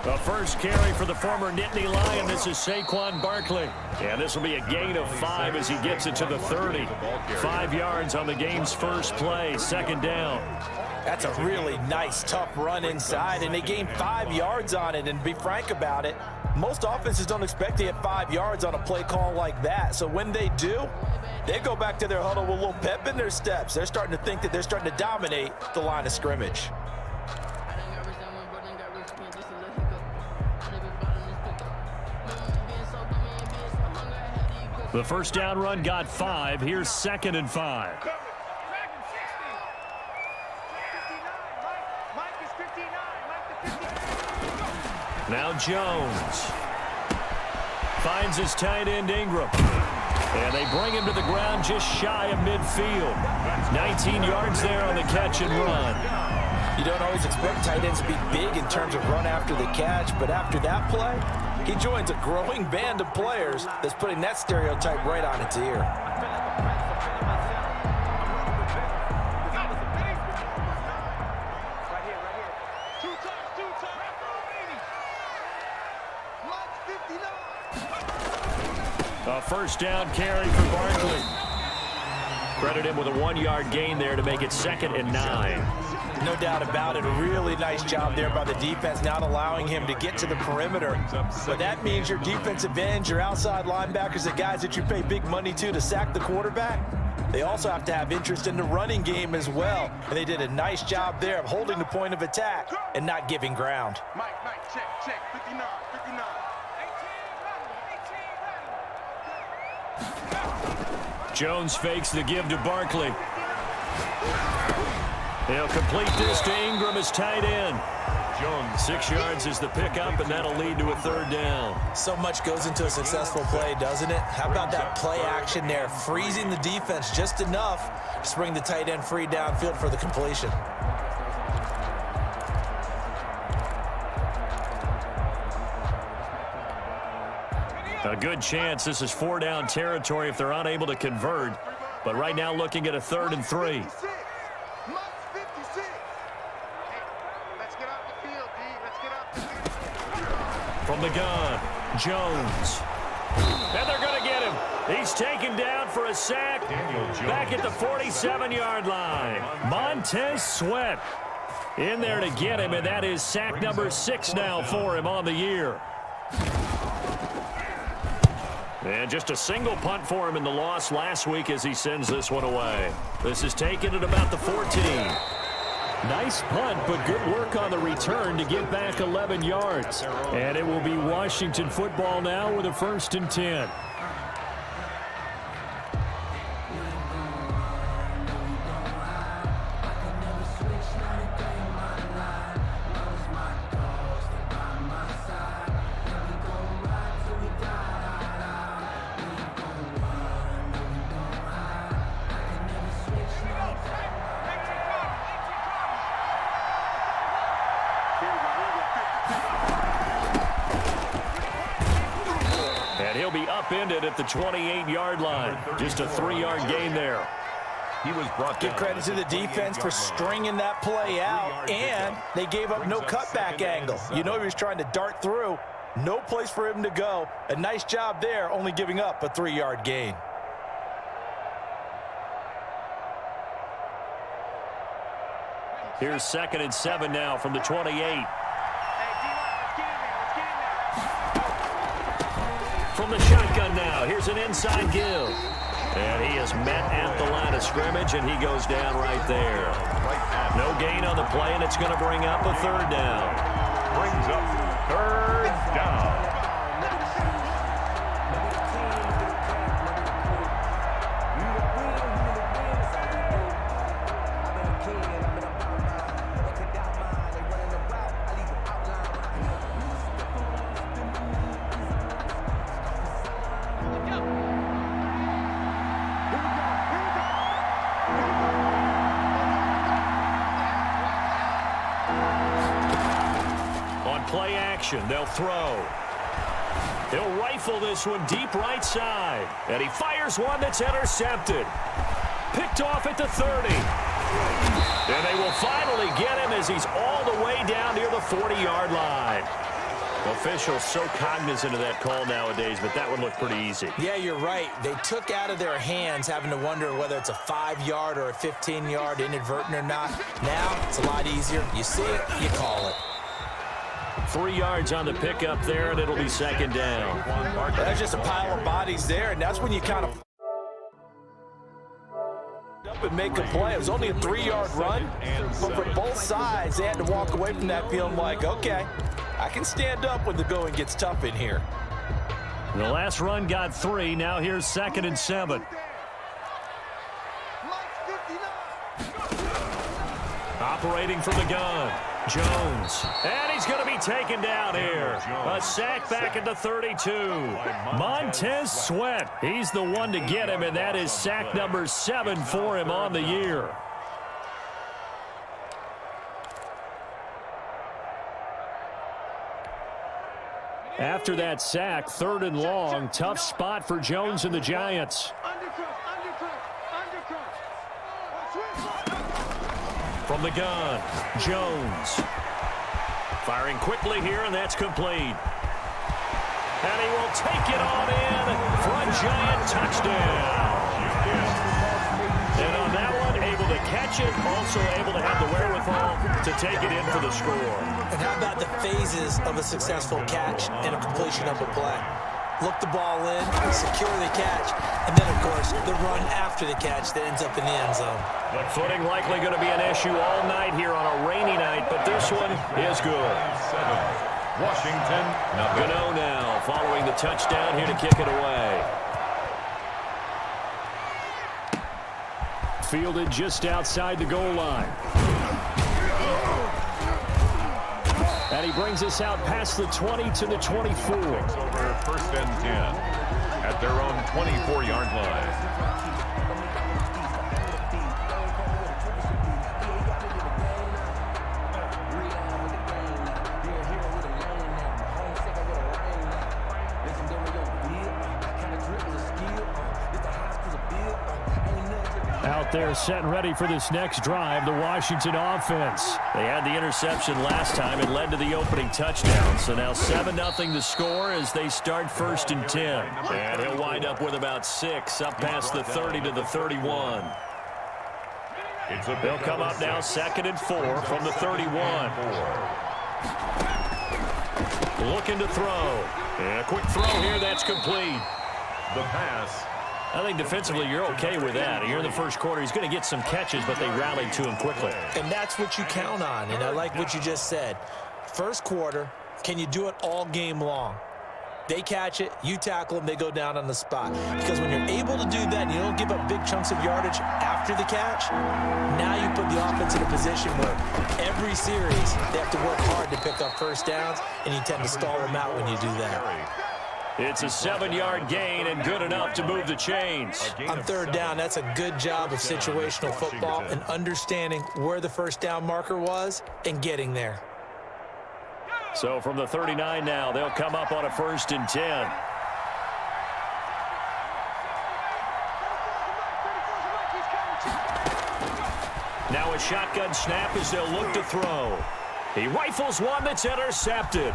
The first carry for the former Nittany Lion. This is Saquon Barkley. And this will be a gain of 5 as he gets it to the 30. 5 yards on the game's first play. Second down. That's a really nice, tough run inside, and they gained 5 yards on it. And to be frank about it, most offenses don't expect to get 5 yards on a play call like that. So when they do, they go back to their huddle with a little pep in their steps. They're starting to think that they're starting to dominate the line of scrimmage. The first down run got 5. Here's 2nd and 5. Now Jones finds his tight end Ingram. And they bring him to the ground just shy of midfield. 19 yards there on the catch and run. You don't always expect tight ends to be big in terms of run after the catch, but after that play, he joins a growing band of players that's putting that stereotype right on its ear. A first down carry for Barkley. Credit him with a 1-yard gain there to make it 2nd and 9. No doubt about it. A really nice job there by the defense, not allowing him to get to the perimeter. But that means your defensive ends, your outside linebackers, the guys that you pay big money to sack the quarterback, they also have to have interest in the running game as well. And they did a nice job there of holding the point of attack and not giving ground. Mike, check, 59, 59. Jones fakes the give to Barkley. He'll complete this to Ingram as tight end. Jones, 6 yards is the pickup, and that'll lead to a 3rd down. So much goes into a successful play, doesn't it? How about that play action there, freezing the defense just enough to bring the tight end free downfield for the completion. A good chance this is 4-down territory if they're unable to convert. But right now looking at a 3rd and 3. From the gun, Jones. And they're going to get him. He's taken down for a sack back at the 47-yard line. Montez Sweat in there to get him, and that is sack number 6 now for him on the year. And just a single punt for him in the loss last week as he sends this one away. This is taken at about the 14. Nice punt, but good work on the return to get back 11 yards. And it will be Washington football now with a 1st and 10. And he'll be upended at the 28-yard line. Just a 3-yard gain there. He was brought down. Give credit to the defense for stringing that play out, and they gave up no cutback angle. You know he was trying to dart through. No place for him to go. A nice job there, only giving up a 3-yard gain. Here's 2nd and 7 now from the 28. From the shotgun now, here's an inside give. And he is met at the line of scrimmage, and he goes down right there. No gain on the play, and it's going to bring up a 3rd down. Brings up 3rd down. Play action, they'll throw. He'll rifle this one deep right side. And he fires one that's intercepted. Picked off at the 30. And they will finally get him as he's all the way down near the 40-yard line. Officials so cognizant of that call nowadays, but that would look pretty easy. Yeah, you're right. They took out of their hands having to wonder whether it's a 5-yard or a 15-yard inadvertent or not. Now it's a lot easier. You see it, you call it. 3 yards on the pickup there, and it'll be second down. There's just a pile of bodies there, and that's when you kind of up and make a play. It was only a 3-yard run, but for both sides, they had to walk away from that feeling like, okay, I can stand up when the going gets tough in here. The last run got 3. Now here's 2nd and 7. Operating from the gun, Jones. And he's going to be taken down here. A sack back at the 32. Montez Sweat. He's the one to get him, and that is sack number 7 for him on the year. After that sack, 3rd and long. Tough spot for Jones and the Giants. From the gun, Jones. Firing quickly here, and that's complete. And he will take it on in for a Giant touchdown. And on that one, able to catch it, also able to have the wherewithal to take it in for the score. And how about the phases of a successful catch and a completion of a play? Look the ball in, secure the catch, and then, of course, the run after the catch that ends up in the end zone. But footing likely going to be an issue all night here on a rainy night, but this one is good. Washington, Gano now following the touchdown here to kick it away. Fielded just outside the goal line. And he brings us out past the 20 to the 24. over 1st and 10 at their own 24-yard line. Out there set and ready for this next drive, the Washington offense. They had the interception last time. It led to the opening touchdown. So now 7-0 the score as they start 1st and 10. And he'll wind up with about 6 up past the 30 to the 31. They'll come up now 2nd and 4 from the 31. Looking to throw. And a quick throw here, that's complete. The pass. I think defensively you're okay with that. Here in the first quarter, he's going to get some catches, but they rallied to him quickly. And that's what you count on, and I like what you just said. First quarter, can you do it all game long? They catch it, you tackle them, they go down on the spot. Because when you're able to do that and you don't give up big chunks of yardage after the catch, now you put the offense in a position where every series they have to work hard to pick up first downs, and you tend to stall them out when you do that. It's a 7-yard gain and good enough to move the chains. On 3rd down, that's a good job of situational football and understanding where the first down marker was and getting there. So from the 39 now, they'll come up on a 1st and 10. Now a shotgun snap as they'll look to throw. He rifles one that's intercepted.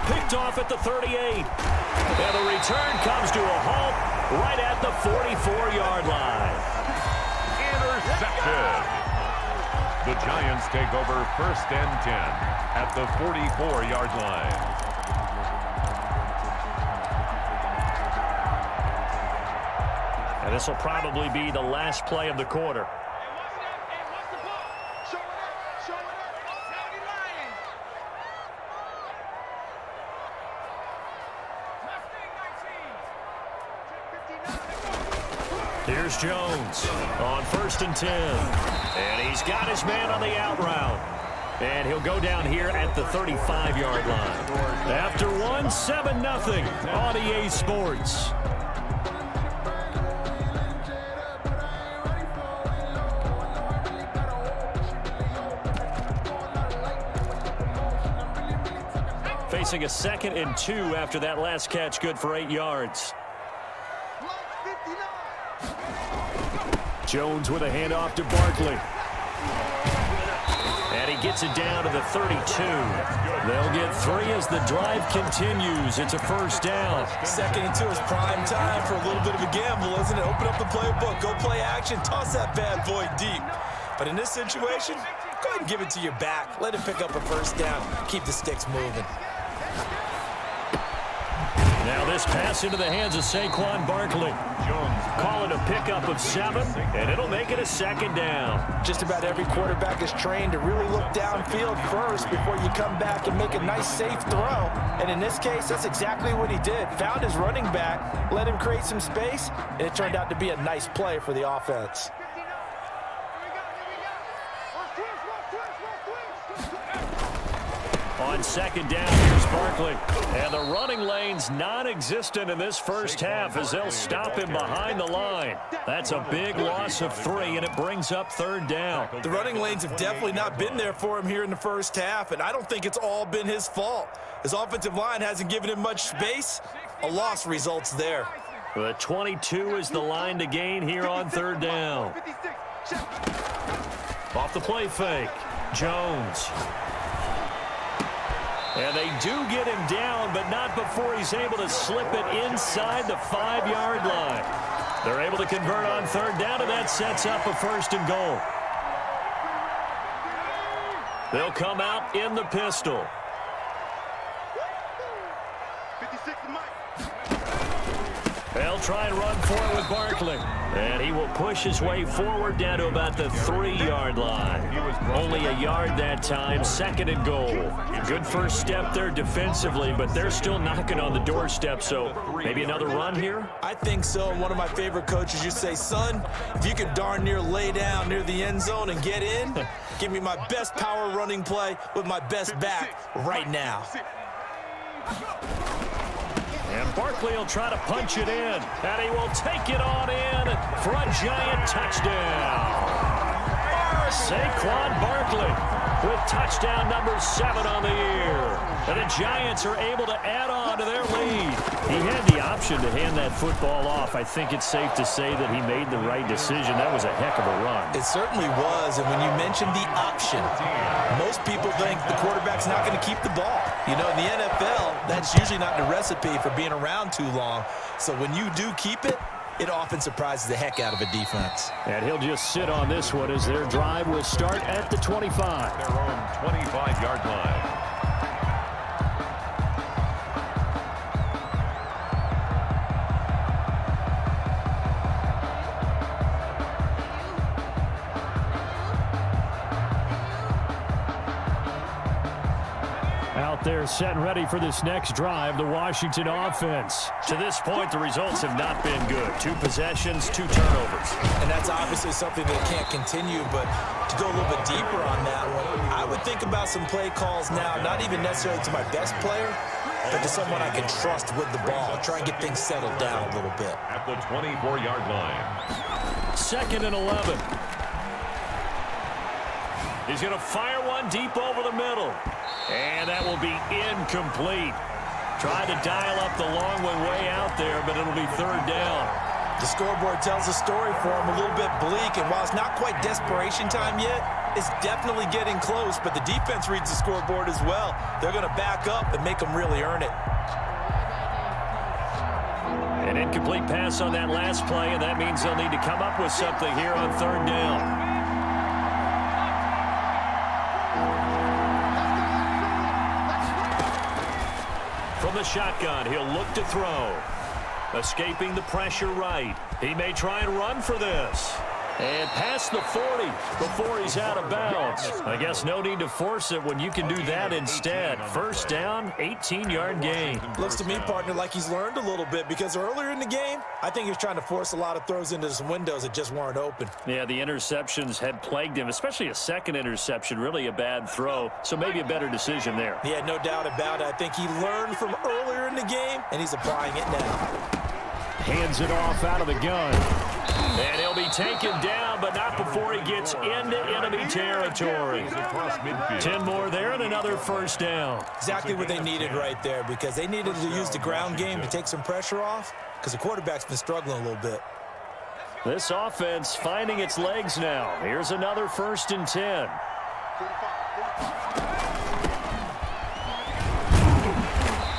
Picked off at the 38. And the return comes to a halt right at the 44-yard line. Intercepted. The Giants take over 1st and 10 at the 44-yard line. And this will probably be the last play of the quarter. Here's Jones on 1st and 10. And he's got his man on the out route. And he'll go down here at the 35-yard line. After one, 7-0 on EA Sports. Facing a 2nd and 2 after that last catch, good for 8 yards. Jones with a handoff to Barkley. And And he gets it down to the 32. They'll get 3 as the drive continues. It's a first down. 2nd and 2 is prime time for a little bit of a gamble, isn't it? Open up the playbook, go play action, toss that bad boy deep. But in this situation, go ahead and give it to your back. Let him pick up a first down. Keep the sticks moving. Now this pass into the hands of Saquon Barkley. Call it a pickup of 7, and it'll make it a 2nd down. Just about every quarterback is trained to really look downfield first before you come back and make a nice, safe throw. And in this case, that's exactly what he did. Found his running back, let him create some space, and it turned out to be a nice play for the offense. On 2nd down, here's Barkley. And the running lane's non-existent in this first half as they'll stop him behind the line. That's a big loss of 3, and it brings up 3rd down. The running lanes have definitely not been there for him here in the first half, and I don't think it's all been his fault. His offensive line hasn't given him much space. A loss results there. The 22 is the line to gain here on 3rd down. Off the play fake, Jones. And they do get him down, but not before he's able to slip it inside the 5-yard line. They're able to convert on 3rd down, and that sets up a 1st and goal. They'll come out in the pistol. They'll try and run for it with Barkley. And he will push his way forward down to about the 3-yard line. Only a yard that time, 2nd and goal. Good first step there defensively, but they're still knocking on the doorstep, so maybe another run here? I think so. One of my favorite coaches used to say, son, if you can darn near lay down near the end zone and get in, give me my best power running play with my best back right now. And Barkley will try to punch it in, and he will take it on in for a giant touchdown. Saquon Barkley with touchdown number 7 on the year. And the Giants are able to add on to their lead. He had the option to hand that football off. I think it's safe to say that he made the right decision. That was a heck of a run. It certainly was, and when you mentioned the option, most people think the quarterback's not going to keep the ball. You know, in the NFL, that's usually not the recipe for being around too long. So when you do keep it, it often surprises the heck out of a defense. And he'll just sit on this one as their drive will start at the 25. Their own 25-yard line. Out there set and ready for this next drive, the Washington offense. To this point, the results have not been good. 2 possessions, 2 turnovers. And that's obviously something that can't continue, but to go a little bit deeper on that one, I would think about some play calls now, not even necessarily to my best player, but to someone I can trust with the ball. Try and get things settled down a little bit. At the 24-yard line. 2nd and 11. He's going to fire one deep over the middle. And that will be incomplete. Tried to dial up the long one way out there, but it'll be 3rd down. The scoreboard tells a story for him, a little bit bleak, and while it's not quite desperation time yet, it's definitely getting close, but the defense reads the scoreboard as well. They're going to back up and make them really earn it. An incomplete pass on that last play, and that means they'll need to come up with something here on 3rd down. From the shotgun, he'll look to throw. Escaping the pressure right. He may try and run for this. And past the 40 before he's out of bounds. I guess no need to force it when you can do that instead. First down, 18-yard gain. Looks to me, partner, like he's learned a little bit because earlier in the game, I think he was trying to force a lot of throws into some windows that just weren't open. Yeah, the interceptions had plagued him, especially a second interception, really a bad throw. So maybe a better decision there. Yeah, no doubt about it. I think he learned from earlier in the game, and he's applying it now. Hands it off out of the gun. And he'll be taken down, but not before he gets into enemy territory. 10 more there and another first down. Exactly what they needed right there, because they needed to use the ground game to take some pressure off, because the quarterback's been struggling a little bit. This offense finding its legs now. Here's another 1st and 10.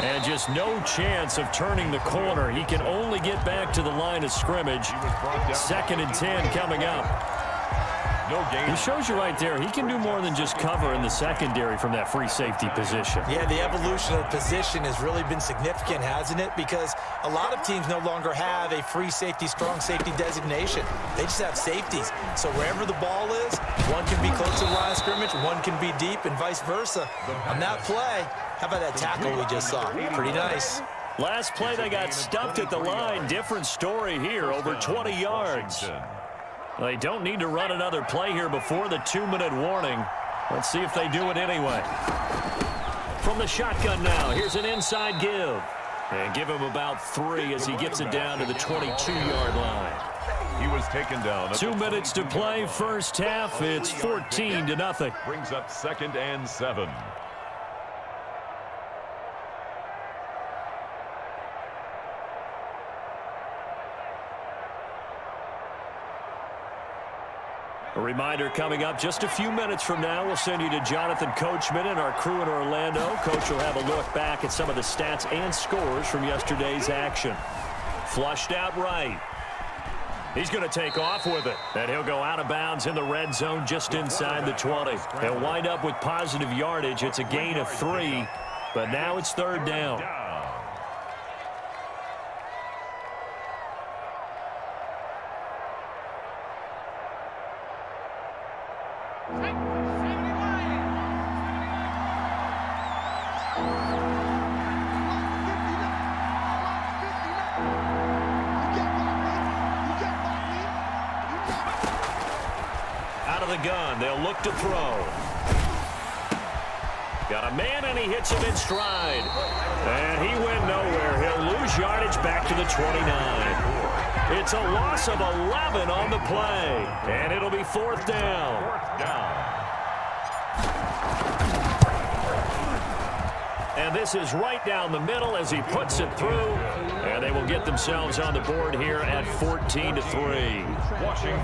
And just no chance of turning the corner. He can only get back to the line of scrimmage. 2nd and 10 coming up. No gain. He shows you right there, he can do more than just cover in the secondary from that free safety position. Yeah, the evolution of the position has really been significant, hasn't it? Because a lot of teams no longer have a free safety, strong safety designation. They just have safeties. So wherever the ball is, one can be close to the line of scrimmage, one can be deep, and vice versa. On that play, how about that tackle we just saw? Pretty nice. Last play, they got stuffed at the line. Different story here, over 20 yards. They don't need to run another play here before the 2-minute warning. Let's see if they do it anyway. From the shotgun now, here's an inside give. And give him about 3 as he gets it down to the 22-yard line. He was taken down. 2 minutes to play, first half. It's 14-0. Brings up 2nd and 7. A reminder coming up just a few minutes from now, we'll send you to Jonathan Coachman and our crew in Orlando. Coach will have a look back at some of the stats and scores from yesterday's action. Flushed out right. He's going to take off with it. And he'll go out of bounds in the red zone just inside the 20. They'll wind up with positive yardage. It's a gain of 3, but now it's 3rd down. The gun. They'll look to throw. Got a man, and he hits him in stride. And he went nowhere. He'll lose yardage back to the 29. It's a loss of 11 on the play. And it'll be 4th down. 4th down. And this is right down the middle as he puts it through. And they will get themselves on the board here at 14-3.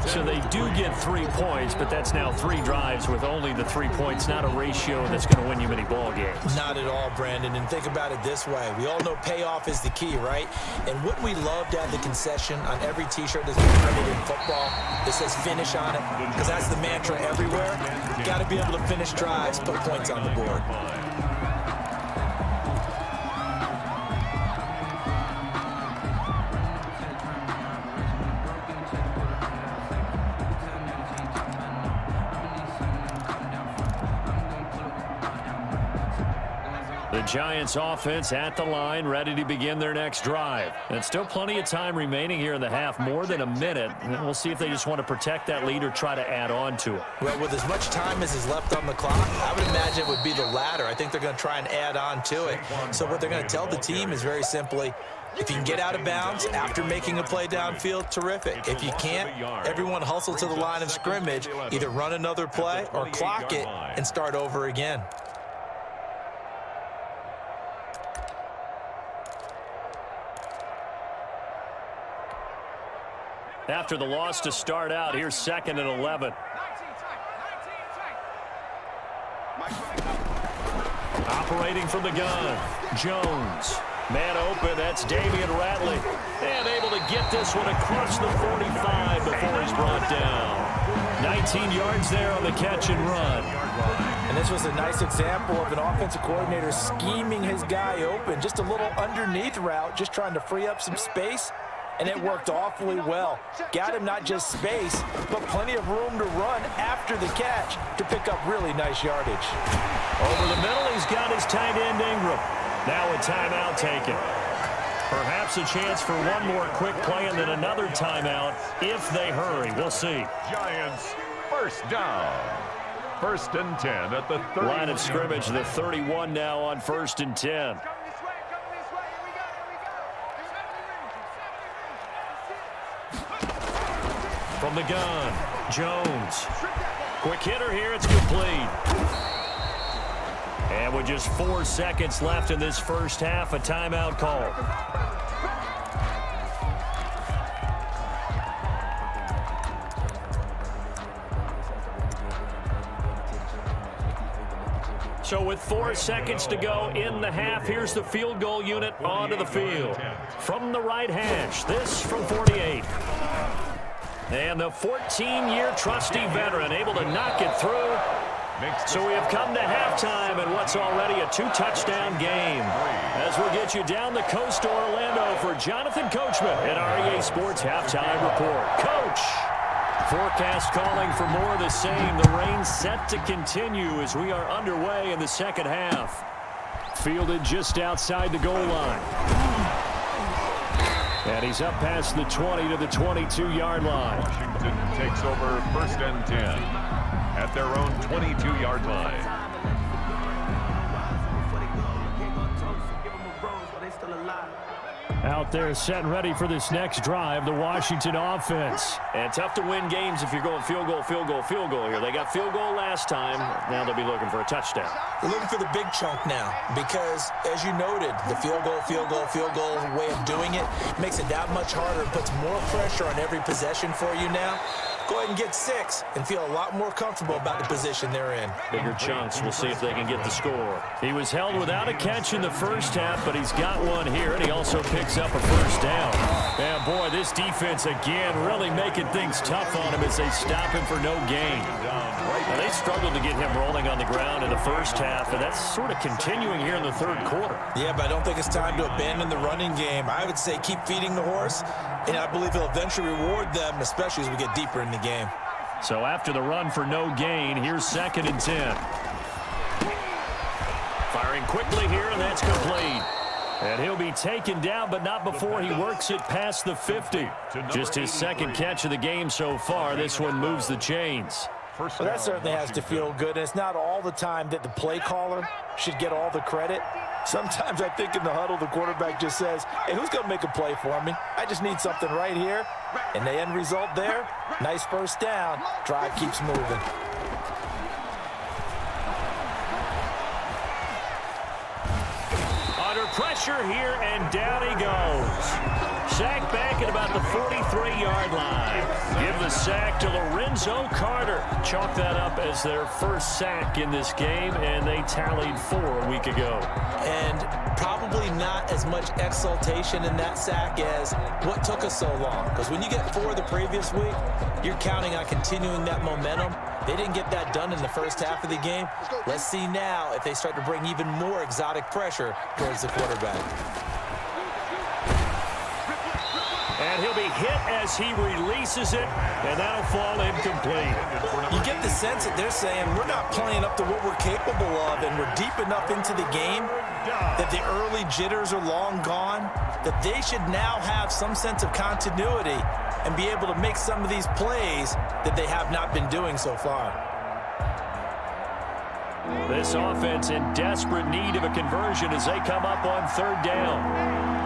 So they do get 3 points, but that's now 3 drives with only the 3 points, not a ratio that's going to win you many ball games. Not at all, Brandon. And think about it this way. We all know payoff is the key, right? And wouldn't we love to have the concession on every T-shirt that's been printed in football that says finish on it? Because that's the mantra everywhere. You got to be able to finish drives, put points on the board. The Giants offense at the line, ready to begin their next drive. And still plenty of time remaining here in the half, more than a minute. And we'll see if they just want to protect that lead or try to add on to it. Well, with as much time as is left on the clock, I would imagine it would be the latter. I think they're going to try and add on to it. So what they're going to tell the team is very simply, if you can get out of bounds after making a play downfield, terrific. If you can't, everyone hustle to the line of scrimmage, either run another play or clock it and start over again. After the loss to start out, here's 2nd and 11. Operating from the gun, Jones. Man open, that's Damian Ratley. And able to get this one across the 45 before he's brought down. 19 yards there on the catch and run. And this was a nice example of an offensive coordinator scheming his guy open. Just a little underneath route, just trying to free up some space. And it worked awfully well. Got him not just space, but plenty of room to run after the catch to pick up really nice yardage. Over the middle, he's got his tight end Ingram. Now a timeout taken. Perhaps a chance for one more quick play and then another timeout if they hurry. We'll see. Giants, 1st down. 1st and 10 at the 30. Line of scrimmage, the 31 now on 1st and 10. From the gun, Jones. Quick hitter here, it's complete. And with just 4 seconds left in this first half, a timeout call. So with 4 seconds to go in the half, here's the field goal unit onto the field. From the right hash, this from 48. And the 14-year trusty veteran able to knock it through. So we have come to halftime in what's already a 2-touchdown game. As we'll get you down the coast to Orlando for Jonathan Coachman at REA Sports Halftime Report. Coach! Forecast calling for more of the same. The rain set to continue as we are underway in the second half. Fielded just outside the goal line. And he's up past the 20 to the 22-yard line. Washington takes over 1st and 10 at their own 22-yard line. Out there set and ready for this next drive, the Washington offense. And tough to win games if you're going field goal, field goal, field goal here. They got field goal last time. Now they'll be looking for a touchdown. They're looking for the big chunk now because, as you noted, the field goal way of doing it makes it that much harder, puts more pressure on every possession for you now. Go ahead and get 6 and feel a lot more comfortable about the position they're in. Bigger chunks. We'll see if they can get the score. He was held without a catch in the first half, but he's got one here, and he also picks up a first down. And, boy, this defense, again, really making things tough on him as they stop him for no gain. Now, they struggled to get him rolling on the ground in the first half, and that's sort of continuing here in the third quarter. Yeah, but I don't think it's time to abandon the running game. I would say keep feeding the horse, and I believe he'll eventually reward them, especially as we get deeper in the game. So after the run for no gain, here's 2nd and 10. Firing quickly here, and that's complete. And he'll be taken down, but not before he works it past the 50. Just his 2nd catch of the game so far. This one moves the chains. Well, that certainly has to feel good. And it's not all the time that the play caller should get all the credit. Sometimes I think in the huddle, the quarterback just says, hey, who's going to make a play for me? I just need something right here. And the end result there, nice first down. Drive keeps moving. Under pressure here, and down he goes. Sack back at about the 43-yard line. Give the sack to Lorenzo Carter. Chalk that up as their first sack in this game, and they tallied 4 a week ago. And probably not as much exultation in that sack as what took us so long. Because when you get 4 the previous week, you're counting on continuing that momentum. They didn't get that done in the first half of the game. Let's see now if they start to bring even more exotic pressure towards the quarterback. And he'll be hit as he releases it, and that'll fall incomplete. You get the sense that they're saying we're not playing up to what we're capable of, and we're deep enough into the game that the early jitters are long gone, that they should now have some sense of continuity and be able to make some of these plays that they have not been doing so far. This offense in desperate need of a conversion as they come up on 3rd down.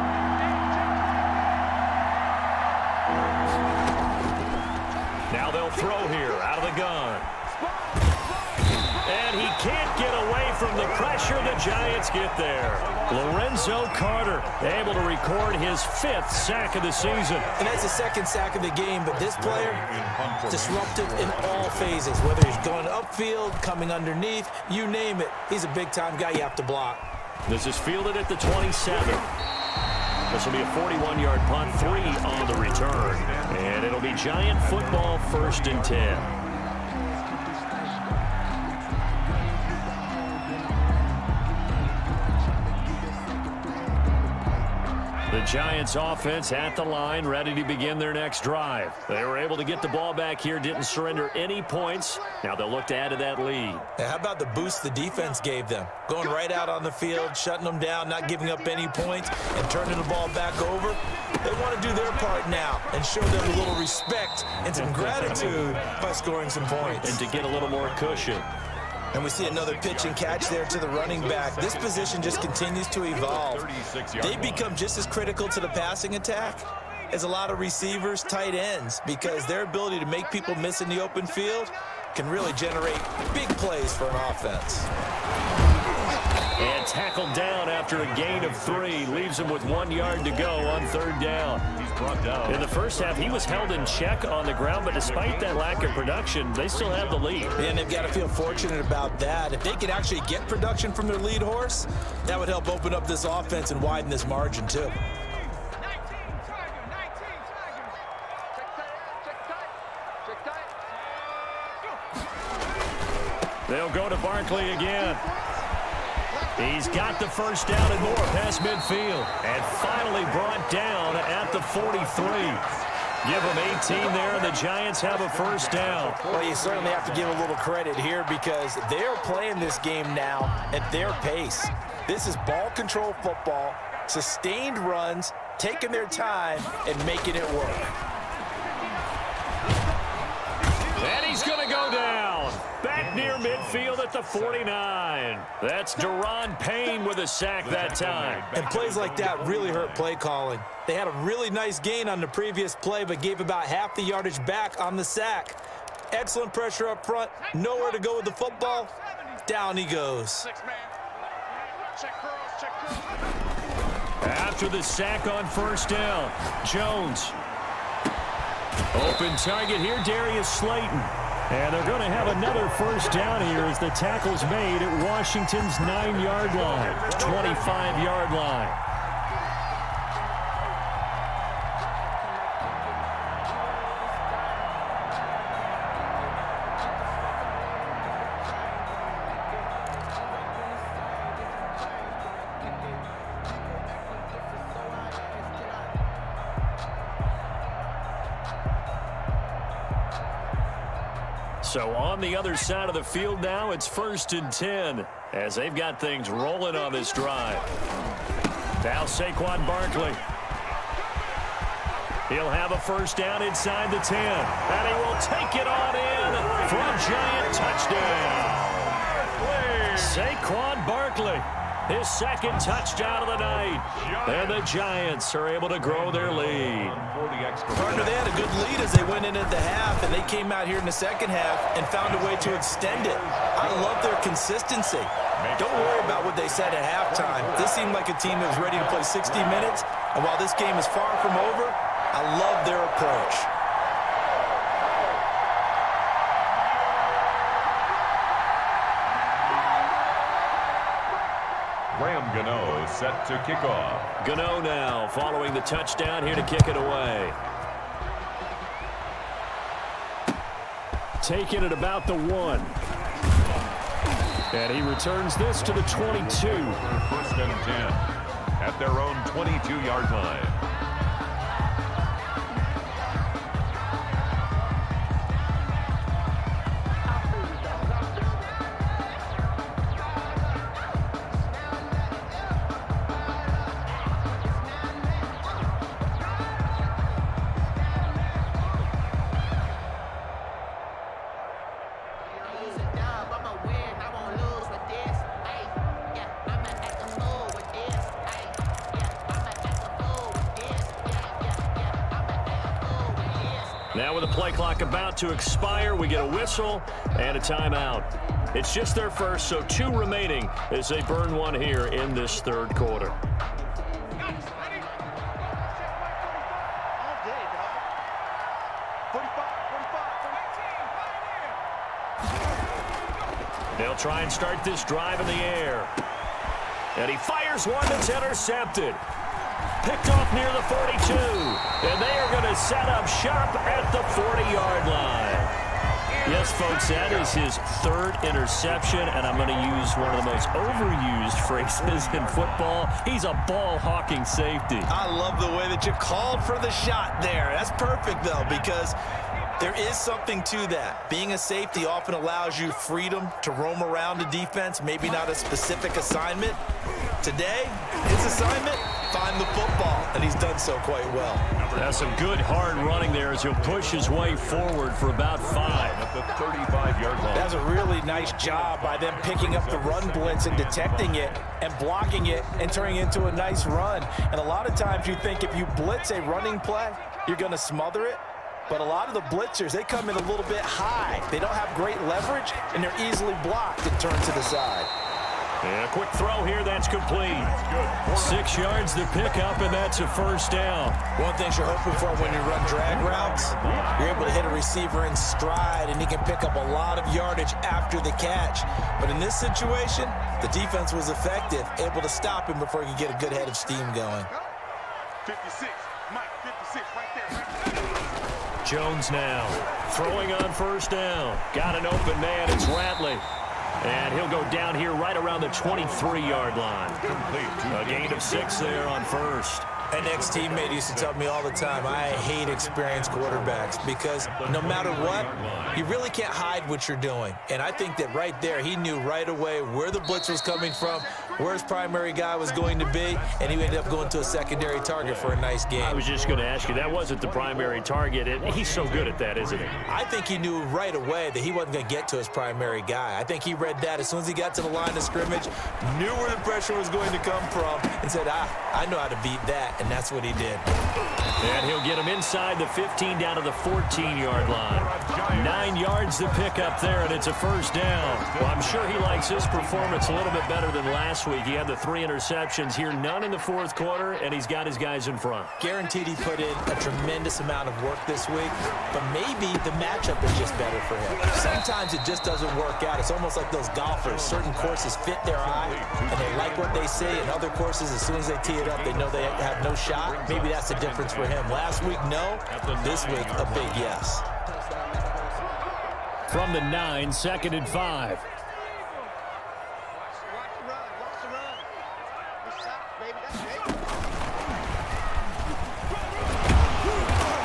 Now they'll throw here out of the gun. And he can't get away from the pressure. The Giants get there. Lorenzo Carter able to record his 5th sack of the season. And that's the 2nd sack of the game, but this player, disruptive in all phases, whether he's going upfield, coming underneath, you name it. He's a big-time guy you have to block. This is fielded at the 27. This will be a 41-yard punt, 3 on the return. And it'll be Giant football, 1st and 10. The Giants offense at the line, ready to begin their next drive. They were able to get the ball back here, didn't surrender any points. Now they'll look to add to that lead. Now, how about the boost the defense gave them? Going right out on the field, shutting them down, not giving up any points, and turning the ball back over. They want to do their part now and show them a little respect and some gratitude by scoring some points. And to get a little more cushion. And we see another pitch and catch there to the running back. This position just continues to evolve. They become just as critical to the passing attack as a lot of receivers, tight ends, because their ability to make people miss in the open field can really generate big plays for an offense. And tackled down after a gain of 3. Leaves him with 1 yard to go on 3rd down. He's brought down. In the first half, he was held in check on the ground, but despite that lack of production, they still have the lead. And they've got to feel fortunate about that. If they could actually get production from their lead horse, that would help open up this offense and widen this margin, too. They'll go to Barkley again. He's got the first down and more past midfield. And finally brought down at the 43. Give them 18 there, and the Giants have a first down. Well, you certainly have to give a little credit here because they're playing this game now at their pace. This is ball control football, sustained runs, taking their time, and making it work. And he's going to go down. Back near midfield at the 49. That's Daron Payne with a sack that time. And plays like that really hurt play calling. They had a really nice gain on the previous play, but gave about half the yardage back on the sack. Excellent pressure up front. Nowhere to go with the football. Down he goes. After the sack on first down, Jones. Open target here, Darius Slayton. And they're going to have another first down here as the tackle's made at Washington's 9-yard line, 25-yard line. So on the other side of the field now, it's 1st and 10 as they've got things rolling on this drive. Now Saquon Barkley. He'll have a first down inside the 10. And he will take it on in for a Giant touchdown. Saquon Barkley, his 2nd touchdown of the night. And the Giants are able to grow their lead. Partner, they had a good lead as they went in at the half, and they came out here in the second half and found a way to extend it. I love their consistency. Don't worry about what they said at halftime. This seemed like a team that was ready to play 60 minutes, and while this game is far from over, I love their approach. Graham Gano set to kick off. Gano now following the touchdown here to kick it away. Taking it about the 1. And he returns this to the 22. 1st and 10 at their own 22-yard line. Now with the play clock about to expire, we get a whistle and a timeout. It's just their first, so 2 remaining as they burn one here in this 3rd quarter. They'll try and start this drive in the air. And he fires one that's intercepted. Picked off near the 42. And they are going to set up shop at the 40-yard line. Yes, folks, that is his 3rd interception, and I'm going to use one of the most overused phrases in football. He's a ball-hawking safety. I love the way that you called for the shot there. That's perfect, though, because there is something to that. Being a safety often allows you freedom to roam around the defense, maybe not a specific assignment. Today, his assignment, find the football, and he's done so quite well. That's some good hard running there as he'll push his way forward for about 5. At the 35-yard line. That's a really nice job by them picking up the run blitz and detecting it and blocking it and turning it into a nice run. And a lot of times you think if you blitz a running play, you're going to smother it. But a lot of the blitzers, they come in a little bit high. They don't have great leverage, and they're easily blocked and turned to the side. And a quick throw here, that's complete. 6 yards to pick up, and that's a first down. One thing you're hoping for when you run drag routes, you're able to hit a receiver in stride, and he can pick up a lot of yardage after the catch. But in this situation, the defense was effective, able to stop him before he could get a good head of steam going. 56, Mike, 56, right there. Jones now throwing on first down. Got an open man. It's Ratley. And he'll go down here right around the 23-yard line. A gain of 6 there on first. An ex-teammate used to tell me all the time, I hate experienced quarterbacks because no matter what, you really can't hide what you're doing. And I think that right there, he knew right away where the blitz was coming from, where his primary guy was going to be, and he ended up going to a secondary target for a nice game. I was just going to ask you, that wasn't the primary target. He's so good at that, isn't he? I think he knew right away that he wasn't going to get to his primary guy. I think he read that as soon as he got to the line of scrimmage, knew where the pressure was going to come from, and said, I know how to beat that. And that's what he did. And he'll get him inside the 15 down to the 14-yard line. 9 yards to pick up there, and it's a first down. Well, I'm sure he likes his performance a little bit better than last week. He had the 3 interceptions here, none in the fourth quarter, and he's got his guys in front. Guaranteed he put in a tremendous amount of work this week, but maybe the matchup is just better for him. Sometimes it just doesn't work out. It's almost like those golfers. Certain courses fit their eye, and they like what they see, and other courses, as soon as they tee it up, they know they have no shot. Maybe that's the difference for him. Last week, no. This week, a big yes. From the 9, 2nd and 5.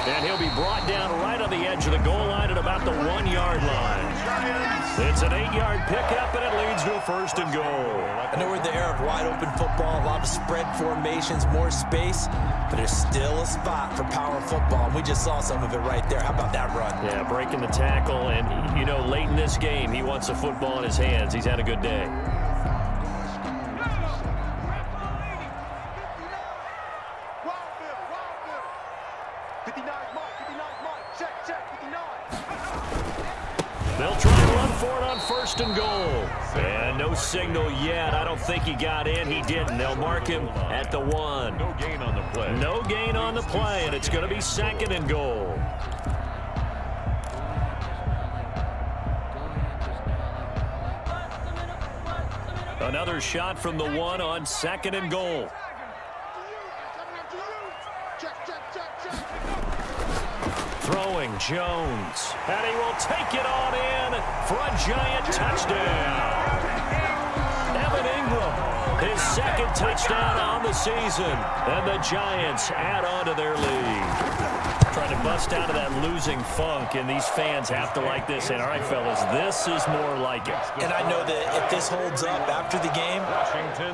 And he'll be brought down right on the edge of the goal line at about the 1-yard line. It's an 8-yard pickup, and it leads to a first and goal. I know we're in the era of wide-open football, a lot of spread formations, more space, but there's still a spot for power football, and we just saw some of it right there. How about that run? Yeah, breaking the tackle, and, you know, late in this game, he wants the football in his hands. He's had a good day. They'll try and run for it on first and goal. And no signal yet. I don't think he got in. He didn't. They'll mark him at the 1. No gain on the play. No gain on the play, and it's going to be 2nd and goal. Another shot from the 1 on 2nd and goal. Throwing Jones, and he will take it on in for a giant touchdown. Evan Ingram, his 2nd touchdown on the season, and the Giants add on to their lead. Trying to bust out of that losing funk, and these fans have to like this. And all right, fellas, this is more like it. And I know that if this holds up after the game,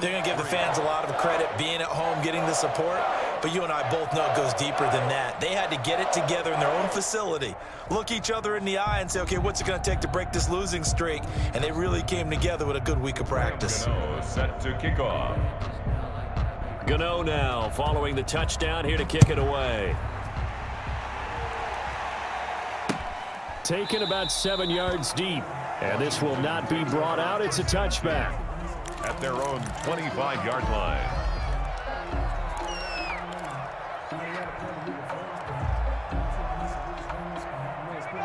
they're going to give the fans a lot of credit being at home, getting the support. But you and I both know it goes deeper than that. They had to get it together in their own facility, look each other in the eye and say, okay, what's it going to take to break this losing streak? And they really came together with a good week of practice. Set to kick off. Gano now following the touchdown here to kick it away. Taken about 7 yards deep. And this will not be brought out. It's a touchback. At their own 25-yard line.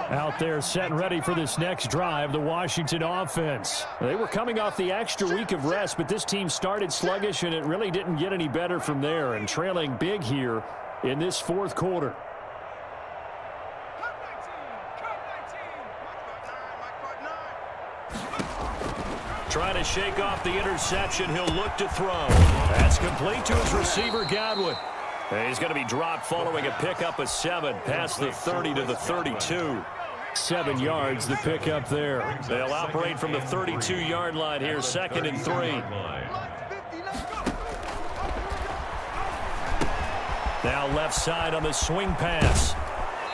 Out there set and ready for this next drive, the Washington offense. They were coming off the extra week of rest, but this team started sluggish, and it really didn't get any better from there, and trailing big here in this fourth quarter. Trying to shake off the interception. He'll look to throw. That's complete to his receiver, Godwin. And he's going to be dropped following a pickup of 7 past the 30 to the 32. 7 yards the pickup there. They'll operate from the 32-yard line here, 2nd and 3. Now left side on the swing pass.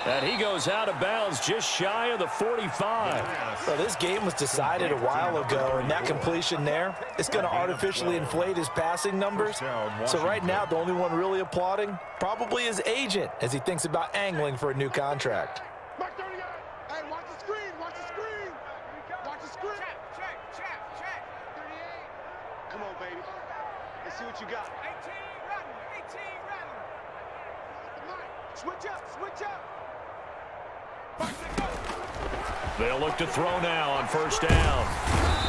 And he goes out of bounds just shy of the 45. So this game was decided a while ago, and that completion there, it's going to artificially inflate his passing numbers. So right now, the only one really applauding probably his agent as he thinks about angling for a new contract. Hey, watch the screen, watch the screen. Watch the screen. Check. see what you got. 18 running. Switch up, switch up. They'll look to throw now on first down.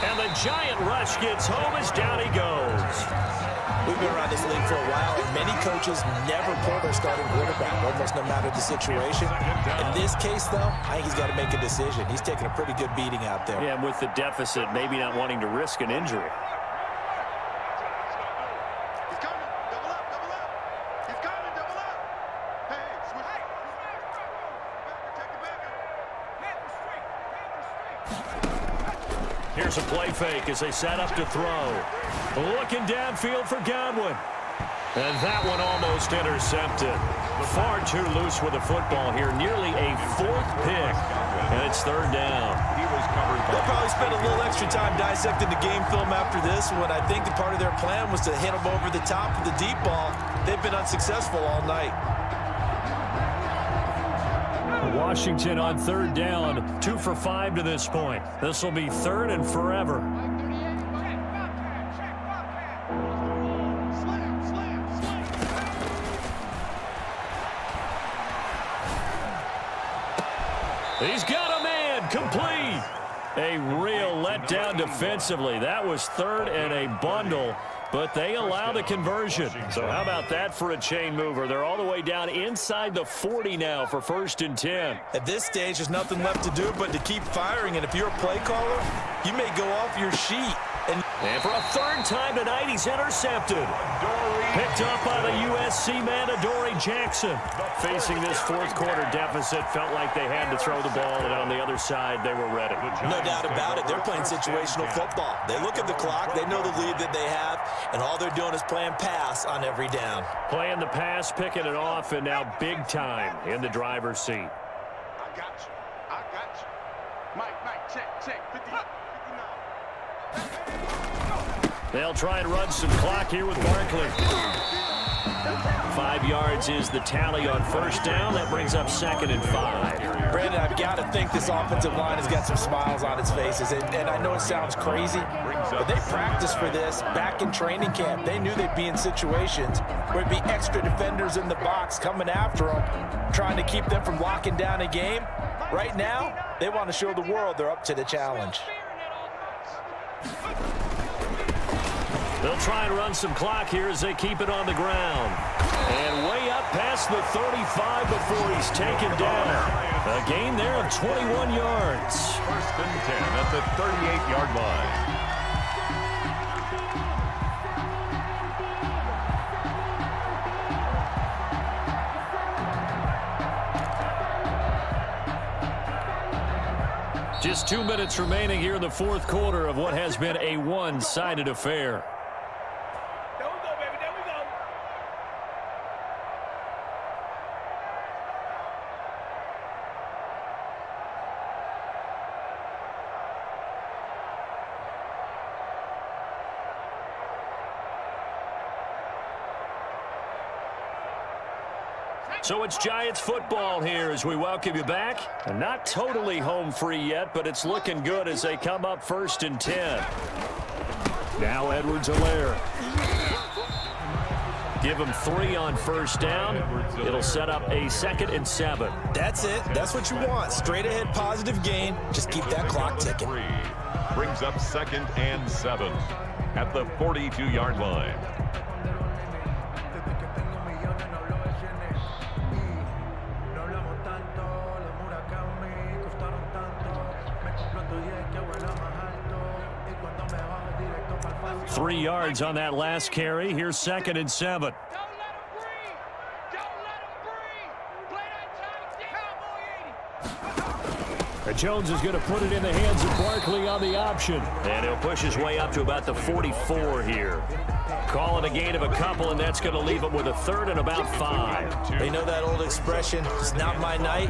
And the giant rush gets home as down he goes. We've been around this league for a while, and many coaches never pull their starting quarterback, almost no matter the situation. In this case, though, I think he's got to make a decision. He's taking a pretty good beating out there. Yeah, and with the deficit, maybe not wanting to risk an injury. He's coming. Double up, double up. He's coming, double up. Hey, switch. Take it back. Here's a play fake as they set up to throw. Looking downfield for Godwin. And that one almost intercepted. Far too loose with the football here. Nearly a fourth pick. And it's third down. They'll probably spend a little extra time dissecting the game film after this one. I think the part of their plan was to hit them over the top with the deep ball. They've been unsuccessful all night. Washington on third down. 2 for 5 to this point. This will be third and forever. He's got a man, complete. A real letdown defensively. That was third and a bundle, but they allow the conversion. So how about that for a chain mover? They're all the way down inside the 40 now for first and 10. At this stage, there's nothing left to do but to keep firing, and if you're a play caller, you may go off your sheet. And for a third time tonight, he's intercepted. Picked up by the USC man, Adoree Jackson. Facing this fourth quarter deficit, felt like they had to throw the ball, and on the other side, they were ready. No doubt about it. They're playing situational football. They look at the clock, they know the lead that they have, and all they're doing is playing pass on every down. Playing the pass, picking it off, and now big time in the driver's seat. I got you. I got you. Mike, check. 59. They'll try and run some clock here with Barkley. 5 yards is the tally on first down. That brings up second and 5. Brandon, I've got to think this offensive line has got some smiles on its faces. And I know it sounds crazy, but they practiced for this back in training camp. They knew they'd be in situations where it'd be extra defenders in the box coming after them, trying to keep them from locking down a game. Right now, they want to show the world they're up to the challenge. They'll try and run some clock here as they keep it on the ground. And way up past the 35 before he's taken down. A gain there of 21 yards. First and 10 at the 38-yard line. 2 minutes remaining here in the fourth quarter of what has been a one-sided affair. There we go, baby. There we go. So it's Giants football here as we welcome you back. And not totally home free yet, but it's looking good as they come up first and 10. Now Edwards-Helaire. Give him 3 on first down. It'll set up a second and 7. That's it. That's what you want. Straight ahead positive gain. Just keep that clock ticking. Brings up second and 7 at the 42-yard line. Three yards on that last carry. Here's second and 7. And Jones is going to put it in the hands of Barkley on the option. And he'll push his way up to about the 44 here. Call it a gain of a couple, and that's going to leave him with a third and about 5. They know that old expression, it's not my night.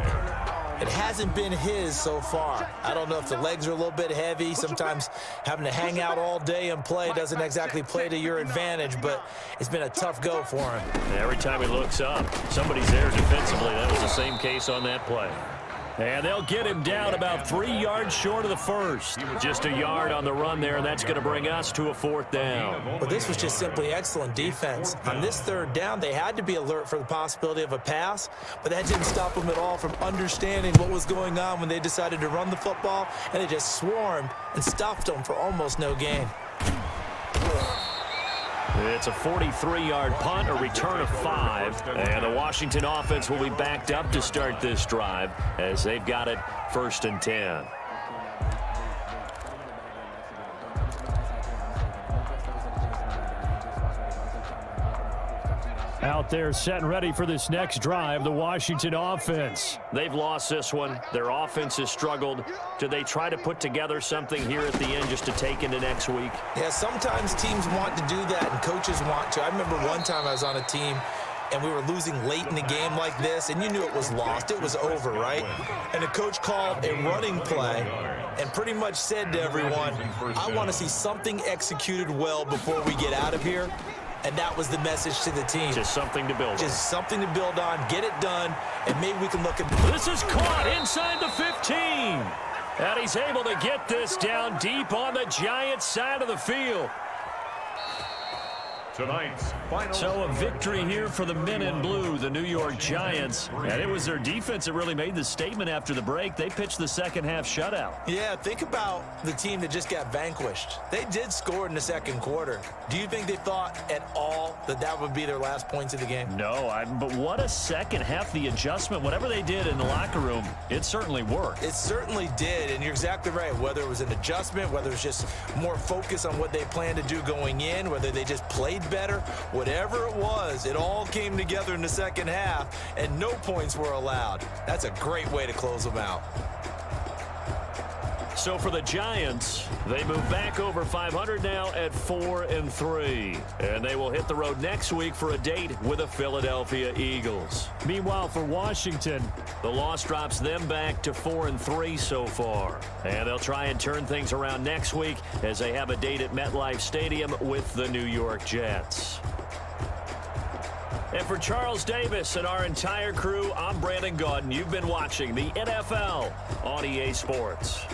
It hasn't been his so far. I don't know if the legs are a little bit heavy. Sometimes having to hang out all day and play doesn't exactly play to your advantage, but it's been a tough go for him. Every time he looks up, somebody's there defensively. That was the same case on that play. And they'll get him down about 3 yards short of the first. Just a yard on the run there, and that's going to bring us to a 4th down. Well, this was just simply excellent defense. On this 3rd down, they had to be alert for the possibility of a pass, but that didn't stop them at all from understanding what was going on when they decided to run the football, and they just swarmed and stuffed them for almost no gain. It's a 43-yard punt, a return of 5, and the Washington offense will be backed up to start this drive as they've got it 1st and 10. Out there set and ready for this next drive, the Washington offense. They've lost this one. Their offense has struggled. Do they try to put together something here at the end just to take into next week? Yeah, sometimes teams want to do that and coaches want to. I remember one time I was on a team and we were losing late in the game like this, and you knew it was lost. It was over, right? And the coach called a running play and pretty much said to everyone, I want to see something executed well before we get out of here. And that was the message to the team. Just something to build on. Just something to build on, get it done, and maybe we can look at... This is caught inside the 15. And he's able to get this down deep on the Giants' side of the field. Tonight's final. So a victory here for the men in blue, the New York Giants. And it was their defense that really made the statement after the break. They pitched the second half shutout. Yeah, think about the team that just got vanquished. They did score in the 2nd quarter. Do you think they thought at all that that would be their last points of the game? No, but what a second half. The adjustment, whatever they did in the locker room, it certainly worked. It certainly did, and you're exactly right. Whether it was an adjustment, whether it was just more focus on what they planned to do going in, whether they just played better, whatever it was, it all came together in the 2nd half, and no points were allowed. That's a great way to close them out. So for the Giants, they move back over 500 now at 4-3. And they will hit the road next week for a date with the Philadelphia Eagles. Meanwhile, for Washington, the loss drops them back to 4-3 so far. And they'll try and turn things around next week as they have a date at MetLife Stadium with the New York Jets. And for Charles Davis and our entire crew, I'm Brandon Gaudin. You've been watching the NFL on EA Sports.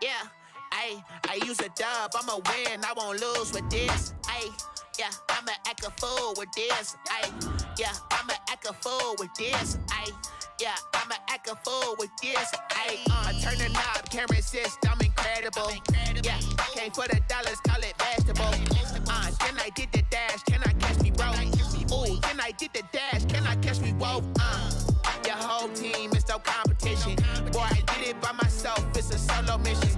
Yeah, I use a dub, I'ma win, I won't lose with this. Yeah, I'ma act a fool with this. Yeah, I'ma act a fool with this. Yeah, I'ma act a fool with this. Turn the knob, can't resist, I'm incredible. Yeah, came for the dollars, call it vegetable. Then I did the dash, can I catch me, bro? Ooh, then I did the dash, can I catch me, whoa? Your whole team is no competition. Boy, I did it by myself, it's a solo mission.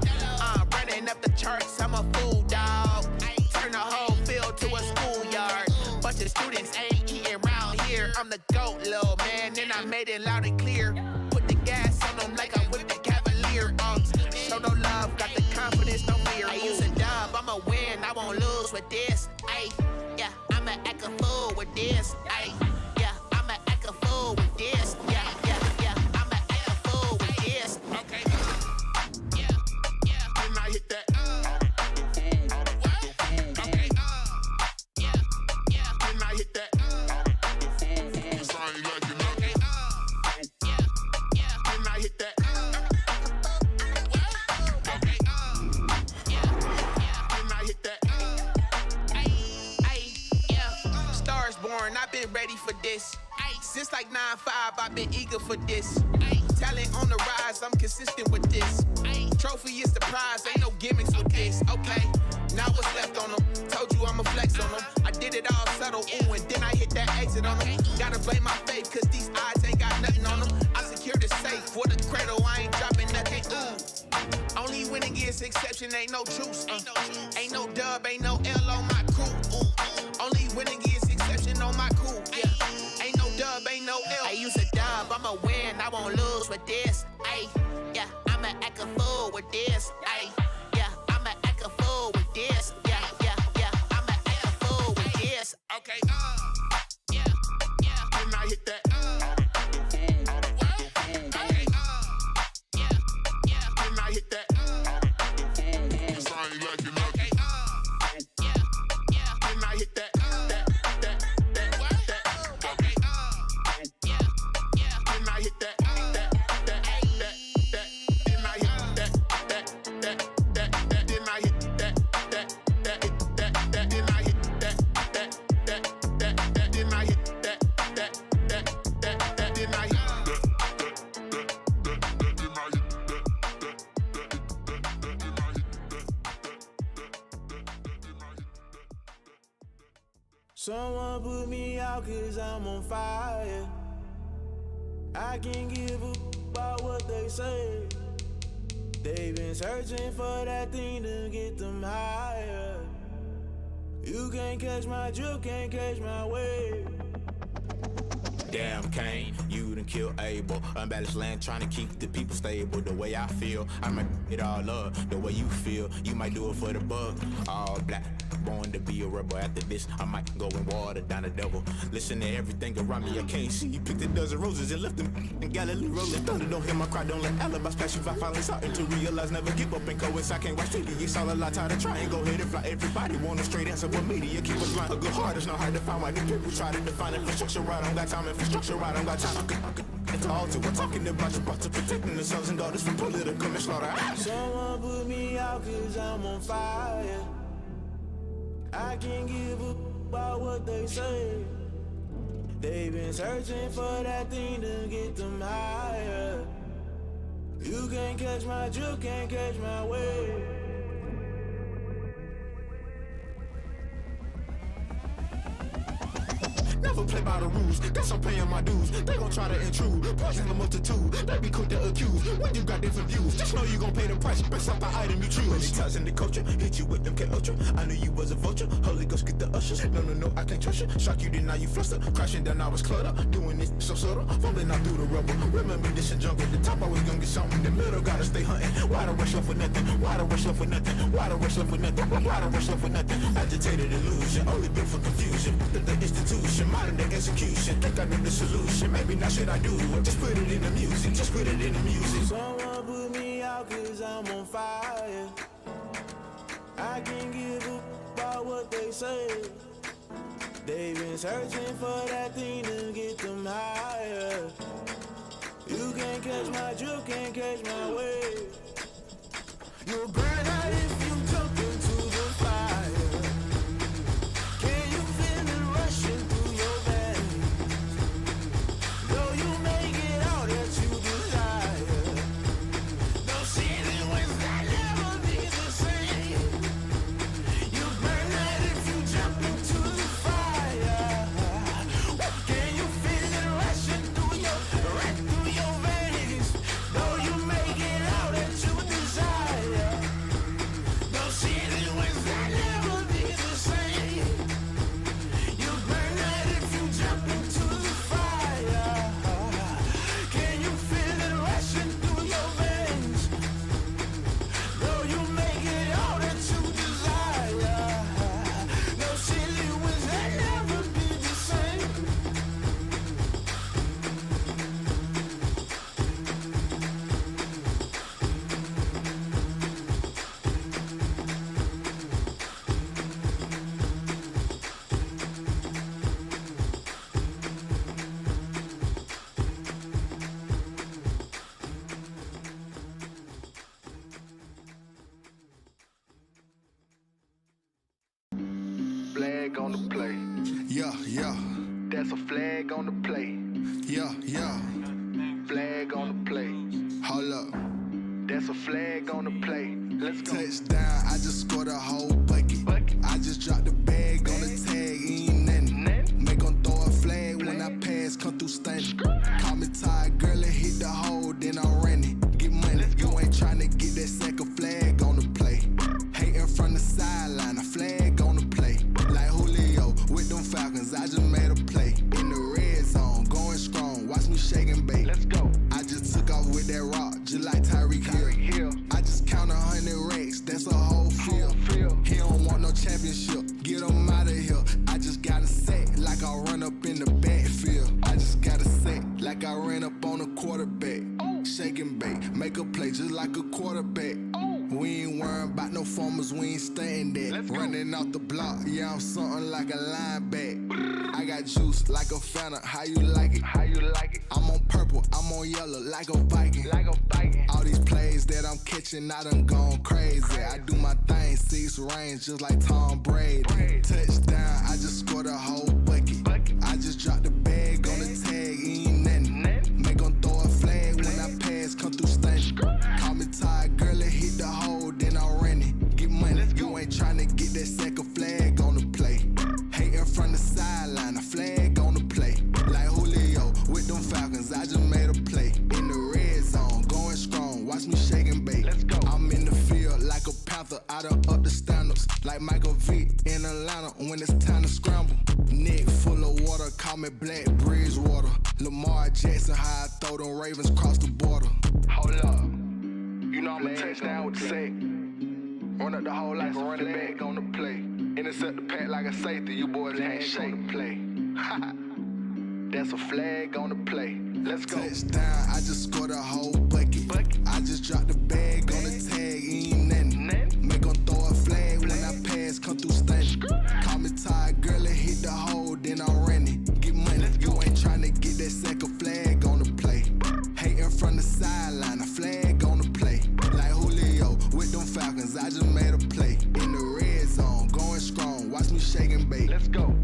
Running up the charts, I'm a fool, dog. Turn the whole field to a schoolyard. Bunch of students ain't eating round here. I'm the GOAT, little man, and I made it loud and clear. Put the gas on them like I'm with the Cavalier. Show no love, got the confidence, no fear. I use a dub, I'ma win, I won't lose with this. Yeah, I'ma act a fool with this. Yeah, I'ma act a fool with this. Yeah, I'ma act a fool with this. Okay. Yeah. Then I hit that. Okay. Yeah. Then I hit that. Cause I ain't like it nothing. Yeah. Then I hit that. Okay. Yeah. Then I hit that. Yeah. Stars born, I've been ready for this. Since like 9-5, I've been eager for this. Talent on the rise, I'm consistent with this. Trophy is the prize, ain't no gimmicks with this. Okay, now what's left on them? Told you I'ma flex on them. I did it all subtle, ooh, and then I hit that exit on them. Gotta blame my faith, cause these odds ain't got nothing on them. I secured the safe for the cradle, I ain't dropping nothing, ooh. Only winning is exception, ain't no truce. Ain't no dub, ain't no L on my crew. Only winning is exception on my crew. Yeah, ain't no dub, ain't no L. I use a dub, I'ma win, I won't lose with this. Yeah, I'ma act a fool with this. Yeah, I'ma act a fool with this. Yeah, I'ma act a fool with this. Okay. Yeah. Then I hit that. Okay. Yeah. Then I hit that. Cause I ain't like it nothing. Okay. Yeah. Then I hit that. Okay. Yeah. Then I hit that. Someone put me out cause I'm on fire. I can't give a about what they say. They've been searching for that thing to get them higher. You can't catch my drift, can't catch my wave. Damn Kane, you done killed Abel. Unbalanced land trying to keep the people stable. The way I feel, I might it all up. The way you feel, you might do it for the bug. All black, born to be a rebel. After this, I might go and water down the devil. Listen to everything around me, I can't see. Picked a dozen roses and left them in Galilee rolling thunder. Don't hear my cry, don't let alibis pass you. I finally starting to realize, never give up and coincide. I can't watch TV, it's all a lot. Tired of trying, go ahead and fly. Everybody want a straight answer, but media keep us blind. A good heart is not hard to find. Why the people try to define infrastructure right? I don't got time, infrastructure right? I don't got time. It's all to we're talking about you, about to protecting the sons and daughters from political and slaughter. Someone put me out cause I'm on fire. I can't give a about what they say. They've been searching for that thing to get them higher. You can't catch my drift, can't catch my wave. Never play by the rules, guess I'm paying my dues. They gon' try to intrude, poison the multitude. They be quick to accuse, when you got different views. Just know you gon' pay the price, based off the item you choose. Many times in the culture, hit you with them K-Ultra. I knew you was a vulture, Holy Ghost get the ushers. No, I can't trust you. Shock you, then now you fluster. Crashing down, I was cluttered. Doing this so subtle, fumbling out through the rubble. Remember this and jungle, the top always gonna get something. In the middle, gotta stay hunting. Why the rush left for nothing? Why the rush left for nothing? Why the rush left for nothing? Why the rush left for nothing? Agitated illusion, only built for confusion. The institution, modern day execution. Think I know the solution, maybe not should I do it. Just put it in the music, just put it in the music. Someone put me out cause I'm on fire. I can't give a about what they say. They've been searching for that thing to get them higher. You can't catch my drift, can't catch my wave. You'll burn out if you jump into the fire. Can you feel it rushing through your veins? Though you may get all that you desire, those city winds that never be the same. You burn out if you jump into the fire. Can you feel it rushing through your veins? Though you may get all that you desire, those city winds that never be the same. You burn out if you jump into the fire. Can you feel it rushing through your veins? Though you may get all that you desire, those silly winds that never be the same. Flag on the play. Yeah, yeah. That's a flag on the play. Yeah, yeah. Flag on the play. Hold up. That's a flag on the play. Let's go. Touchdown, I just scored a whole bucket. I just dropped the bag on the tag, ain't nothing. Make 'em throw a flag when I pass, come through stunning. Call me tired, girl, and hit the hole, then I'm running. Get money, you ain't tryna get that second flag on the play. Hating from the sideline, a flag on the play. Like Julio with them Falcons, I just made a play. In the red zone, going strong, watch me shake and bake. Let's go. I just took off with that rock, just like Tyreek Hill. I just count 100 racks, that's a whole field. He don't want no championship, get him out of here. I just got a set, like I run up in the backfield. I just got a set, like I ran up on a quarterback. Shake and bake, make a play just like a quarterback. We ain't worrying about no formers, we ain't staying there. Running off the block, yeah, I'm something like a lineback. I got juice like a Fanta, how you like it? How you like it? I'm on purple, I'm on yellow, like a Viking. Like a Viking. All these plays that I'm catching, I done gone crazy. I do my thing, 6 range, just like Tom Brady. Touchdown, I just scored a whole bucket. I just dropped the bag on the tag, ain't nothing. Make 'em throw a flag when I pass, come through stunning. Call me tired, girl, and hit the hole, then I'm running. Get money, you ain't tryna get that second flag on the play. Hating from the sideline, a flag on the play. Like Julio with them Falcons, I just made a play. In the red zone, going strong, watch me shake and bake. Let's go. I'm in the field like a Panther, I done up the standards. Like Michael Vick in Atlanta when it's time to scramble. Neck full of water, call me Black Bridgewater. Lamar Jackson, how I throw them Ravens cross the border. Hold up, you know I'm a touchdown with the sack. Run up the hole like a running back on the play. Intercept the pack like a safety, you boys can't shake and play. That's a flag on the play. Let's go. Touchdown, I just scored a whole bucket. I just dropped the bag on the tag, ain't nothing. Make 'em throw a flag when I pass, come through stunning. Call me tired, girl, and hit the hole, then I'm running. Get money, you ain't tryna get that second flag on the play. Hating from the sideline, a flag on the play. Like Julio with them Falcons, I just made a play. In the red zone, going strong, watch me shake and bake. Let's go.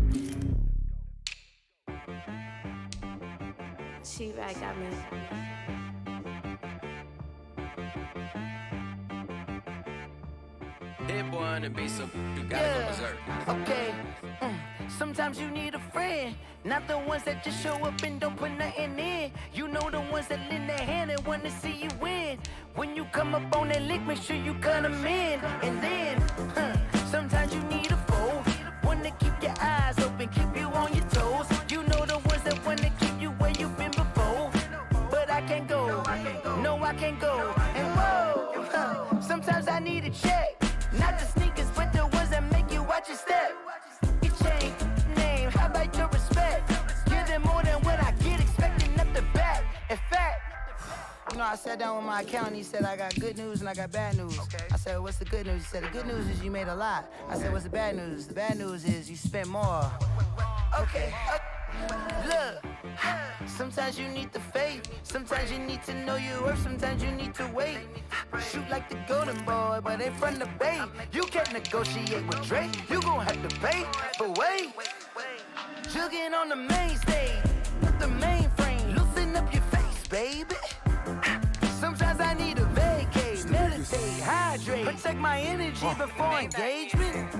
She-Rag got me. Hit boy on the beat, so you gotta go berserk. Okay. Sometimes you need a friend, not the ones that just show up and don't put nothing in. You know the ones that lend their hand and wanna see you win. When you come up on that lick, make sure you cut them in. And then, sometimes you need a foe, one to keep your eyes open, keep you on your toes. You know the ones that wanna keep you where you've been before. But I can't go, no I can't go. And whoa, sometimes I need a check. Not the sneakers, but the ones that make you watch your step. You change name, how about your respect? Give them more than what I get, expecting up the back. In fact, you know, I sat down with my accountant, he said I got good news and I got bad news. I said, what's the good news? He said, the good news is you made a lot. I said, what's the bad news? The bad news is you spent more. Okay. Look, sometimes you need the faith, sometimes you need to know your worth, sometimes you need to wait. shoot like the golden boy, but ain't from the Bay. You can't negotiate with Drake. You gon' have to pay. But wait, jugging on the main stage with the mainframe. Loosen up your face, baby. Sometimes I need a vacate, meditate, hydrate, protect my energy before engagement.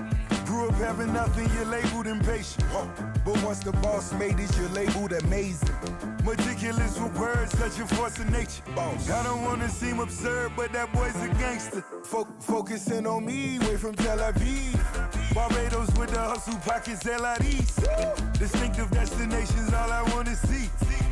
Grew up having nothing, you're labeled impatient. But once the boss made it, you're labeled amazing. Meticulous with words, such a force of nature. I don't wanna seem absurd, but that boy's a gangster. Focusing on me, way from Tel Aviv. Barbados with the hustle pockets, LIDs. Distinctive destinations, all I wanna see.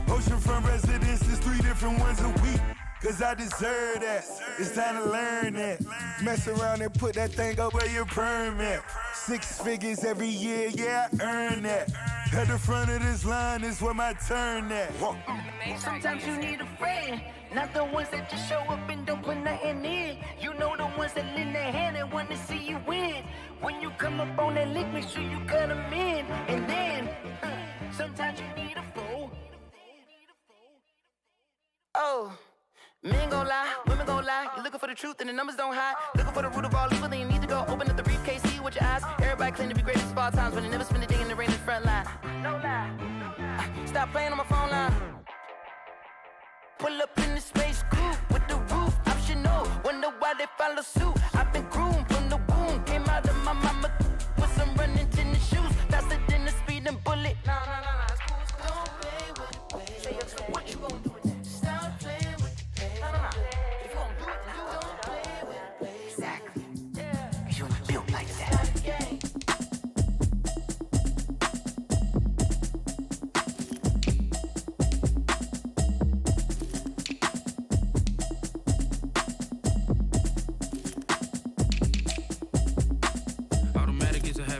Oceanfront residences, 3 different ones a week. Cause I deserve that, it's time to learn that. Mess around and put that thing up where your permit. 6 figures every year, yeah, I earn that. At the front of this line is where my turn at. Sometimes you need a friend, not the ones that just show up and don't put nothing in. You know the ones that lend their hand and want to see you win. When you come up on that lick, make sure you cut them in. And then, sometimes you need a fool. Oh. Men gon' lie, women gon' lie. You're looking for the truth and the numbers don't hide. Looking for the root of all evil, then you need to go open up the briefcase, see with your eyes. Everybody claim to be greatest of all times, but they never spend a day in the rain in the front line. No lie. Stop playing on my phone line. Pull up in the space coupe with the roof optional. Wonder why they follow suit. I've been groomed from the womb. Came out of my mama with some running tennis shoes. Faster than the speeding bullet. No, it's cool. Don't play with it, play. What you gon' do?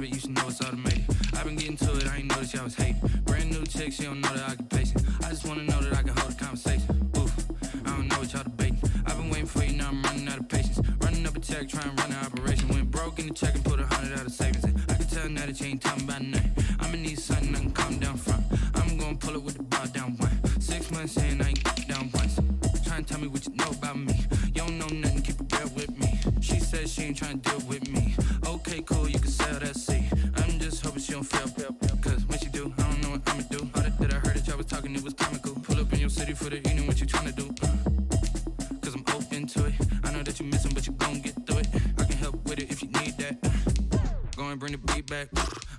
You should know it's automated. I've been getting to it, I ain't noticed y'all was hating. Brand new chick, she don't know the occupation. I just wanna know that I can hold a conversation. Oof, I don't know what y'all debating. I've been waiting for you, now I'm running out of patience. Running up a check, trying to run an operation. Went broke in the check and put 100 out of savings. And I can tell now that you ain't talking about nothing. I'ma need something I can calm down from. I'm gonna pull it with the bar down one. 6 months in, I ain't down once. Trying to tell me what you know about me. You don't know nothing, keep it real with me. She said she ain't trying to deal with me. Okay, cool, you can sell that seat. I'm just hoping she don't fail. Cause when she do, I don't know what I'ma do. All that I heard that y'all was talking, it was comical. Pull up in your city for the evening, what you tryna do? Cause I'm open to it. I know that you missing, but you gon' get through it. I can help with it if you need that. Go and bring the beat back.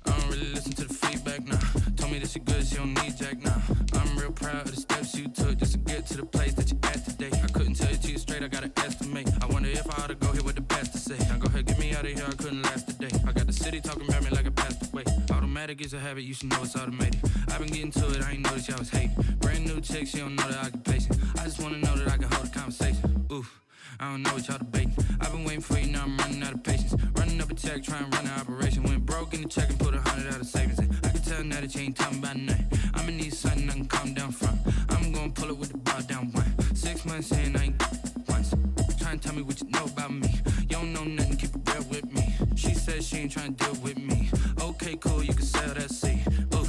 I don't really listen to the feedback, nah. Told me that she good, she don't need jack, nah. I'm real proud of the steps you took just to get to the place that you at today. I couldn't tell you to you straight, I gotta estimate. I wonder if I ought to go here with the best to say. Now go ahead, get me out of here, I couldn't last today. I got the city talking about me like I passed away. Automatic is a habit, you should know it's automated. I've been getting to it, I ain't noticed y'all was hating. Brand new chick, she don't know the occupation. I just wanna know that I can hold a conversation. Oof, I don't know what y'all debating. I've been waiting for you, now I'm running out of patience. Running up a check, trying to run an operation. Went broke in the check and put 100 out of savings. And I can tell now that you ain't talking about nothing. I'ma need something I can calm down from. I'm gonna pull it with the bar down one. 6 months in, I ain't once. Trying to tell me what you know about me. You don't know nothing, keep it real with me. She said she ain't trying to deal with me. Okay, cool, you can sell that seat. Ooh,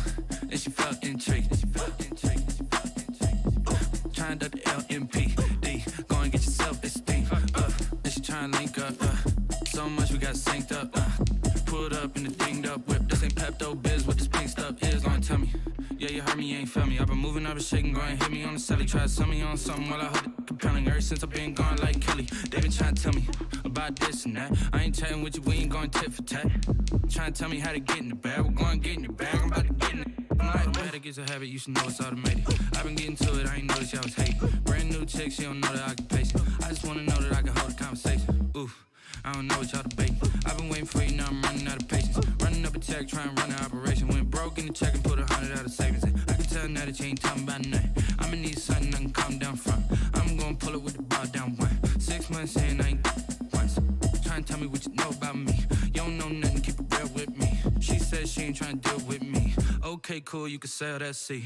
and she felt intrigued. Trying to duck the LMPD. Go and get your self-esteem. And she trying to link up. So much we got synced up. Pulled up in the dinged up whip. This ain't Pepto-Biz, what this pink stuff is. Go and tell me. Yeah, you heard me, you ain't felt me. I've been moving, I've been shaking, go and hit me on the celly. Try to sell me on something while I heard it compelling. Ever since I've been gone like Kelly, they been trying to tell me about this and that. I ain't chatting with you, we ain't going tit for tat. Trying to tell me how to get in the bag. We're going to get in the bag, I'm about to get in it. Automatic is a habit, you should know it's automated. I've been getting to it, I ain't noticed y'all was hating. Brand new chick, she don't know the occupation. I just wanna know that I can hold a conversation. Oof, I don't know what y'all debating. I've been waiting for you, now I'm running out of patience. Running up a check, trying to run an operation. Went broke in the check and put 100 out of savings. And I can tell now that you ain't talking about nothing. I'ma need something I can calm down from. I'm gonna pull it with the bar down one. 6 months in, I ain't once. Trying to tell me what you know about me. You don't know nothing, keep it real with me. She said she ain't trying to deal with me. Okay, cool, you can sell that seat.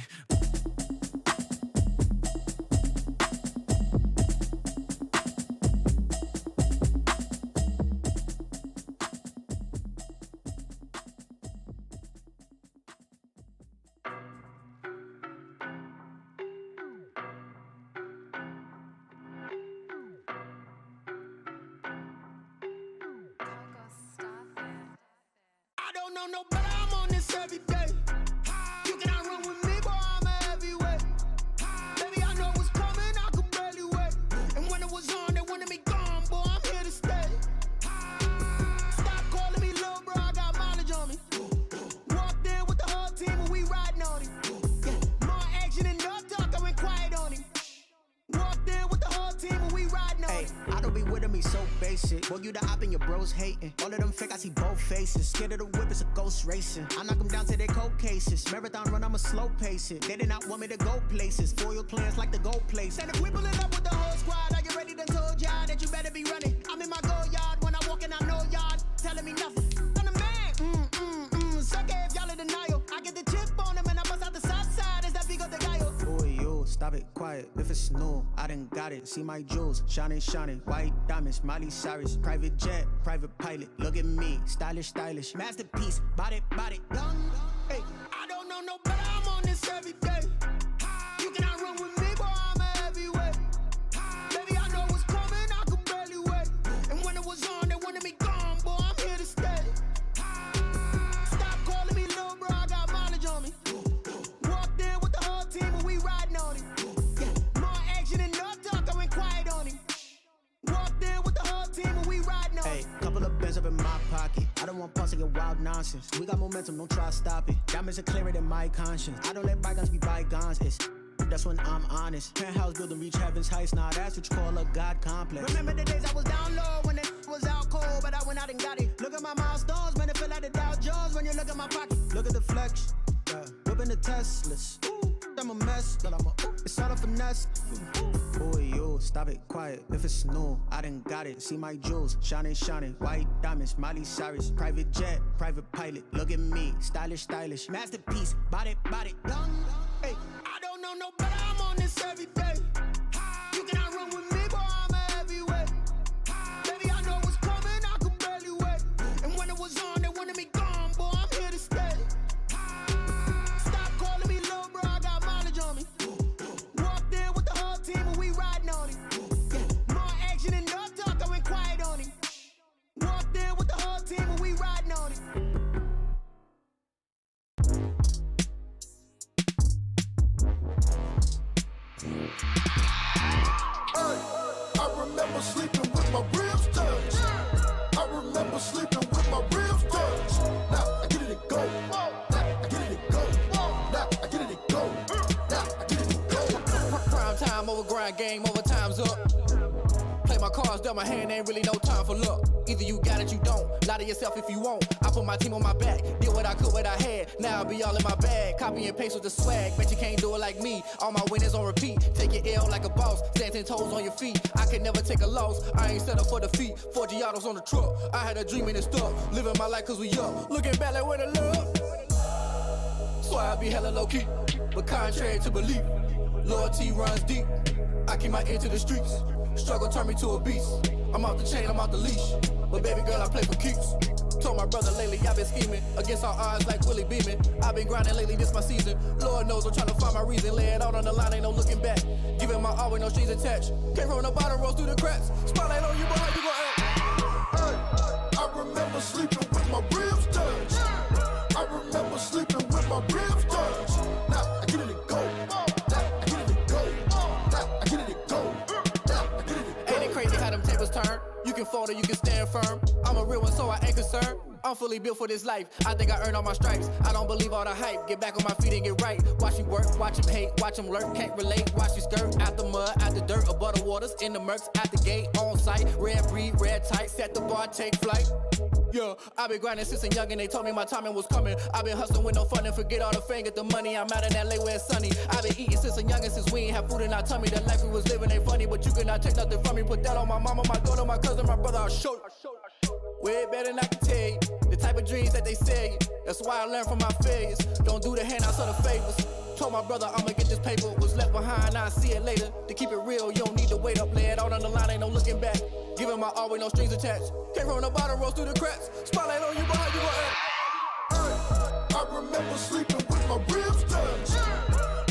know no better, I'm on this every day. You cannot run with me, boy, I'm a heavyweight. Baby, I know what's coming, I could barely wait. And when it was on, they wanted me gone, boy, I'm here to stay. Stop calling me little bro, I got mileage on me. Walked in with the whole team and we riding on him. More action and no talk, I went quiet on him. Walked in with the whole team and we riding on him. I don't be with him, he so basic. Boy, you the op and your bros hating. All of them fake, I see both faces. Scared of the whip, it's a ghost racing. I knock them down to their cold cases. Marathon run, I'ma slow pace it. They did not want me to go places. Foil plans like the gold place. And if we pulling up with the whole squad, I get ready to told y'all that you better be running. I'm in my go yard when I walk in, I know y'all telling me nothing. I'm the man, suck it if y'all in denial. I get the chip on them and I bust out the south side. Is that big of the guy? Boy, you, stop it, quiet. If it's new, I done got it. See my jewels, shining, shining. White diamonds, Miley Cyrus. Private jet, private pilot. Look at me, stylish, stylish. Masterpiece, body, young. Hey, I don't know no better, I'm on this every day. You cannot run with me, boy, I'm a heavyweight. Baby, I know what's coming, I could barely wait. And when it was on, they wanted me gone, boy, I'm here to stay. Stop calling me little bro, I got mileage on me. Walked in with the whole team and we riding on him. More action and no talk, I went quiet on him. Walked in with the whole team and we riding on him. Hey, couple of bands up in my pocket. I don't want pulse to get wild nonsense. We got momentum, don't try to stop it. Diamonds are clearer than my conscience. I don't let bygones be bygones. That's when I'm honest. Penthouse building reach heaven's heights. Now that's what you call a God complex. Remember the days I was down low when it was out cold, but I went out and got it. Look at my milestones, man, it feel like the Dow Jones when you look at my pocket. Look at the flex, whipping the Teslas. I'm a mess, it's all a finesse. Boy, you, stop it, quiet. If it's new, I done got it. See my jewels, shining, shining. White diamonds, Miley Cyrus. Private jet, private pilot. Look at me, stylish, stylish. Masterpiece, body, young. Hey, I don't know no better, I'm on this every day. You cannot run with me, boy, I'm a heavyweight. Baby, I know what's coming, I could barely wait. And when it was on, they wanted me gone, boy, I'm here to stay. Stop calling me little bro, I got mileage on me. Walked in with the whole team and we riding on him. More action and no talk, I went quiet on him. Walked in with the whole team and we riding on him. I remember sleeping with my ribs touched. I remember sleeping with my ribs touched. Now I get it and go. Now I get it and go. Now I get it and go. Now I get it and go. Prime time over grind game, over time's up. Play my cards, dealt my hand, ain't really no time for luck. Either you got it, you don't. Lie to yourself if you won't. I put my team on my back, did what I could, what I had. Now I'll be all in my bag. Copy and paste with the swag. Bet you can't do it like me. All my winners on repeat. Take your L like a boss. Stand 10 toes on your feet. I can never take a loss. I ain't set up for defeat. 4 Giottos on the truck. I had a dream and it stuck. Living my life cause we up. Looking back like where the love. So I be hella low key. But contrary to belief, loyalty runs deep. I keep my ear to the streets. Struggle turned me to a beast. I'm off the chain, I'm off the leash. But baby girl, I play for keeps. Told my brother lately, I've been scheming. Against all odds like Willie Beeman. I've been grinding lately, this my season. Lord knows I'm trying to find my reason. Lay it out on the line, ain't no looking back. Giving my all with no strings attached. Came from the bottom, rose through the cracks. Spotlight on you, boy, how you gon' act? Hey, I remember sleeping with my ribs touched. I remember sleeping with my ribs touched. Now I get it and go. Now I get it and go. Now I get it and go. Now I get it and go. Ain't it crazy how them tables turn? You can fold or you can stand firm. I'm a real one, so I ain't concerned. I'm fully built for this life. I think I earned all my stripes. I don't believe all the hype. Get back on my feet and get right. Watch you work, watch him hate, watch him lurk. Can't relate, watch you skirt. Out the mud, out the dirt, above the waters, in the murks, at the gate, on site. Red breed, red tight, set the bar, take flight. Yeah, I been grinding since a young and they told me my timing was coming. I been hustling with no fun and forget all the fame, get the money. I'm out in LA where it's sunny. I been eating since a young and since we ain't have food in our tummy. The life we was living ain't funny, but you cannot take nothing from me. Put that on my mama, my daughter, my cousin, my brother, I'll show you. Way better than I can tell you. The type of dreams that they sell you. That's why I learned from my failures. Don't do the handouts or the favors. Told my brother I'ma get this paper. Was left behind, I'll see it later. To keep it real, you don't need to wait up. Lay it out on the line, ain't no looking back. Giving my all with no strings attached. Came from the bottom, rose through the cracks. Spotlight on you, boy, how you gon' act? I remember sleeping with my ribs touched.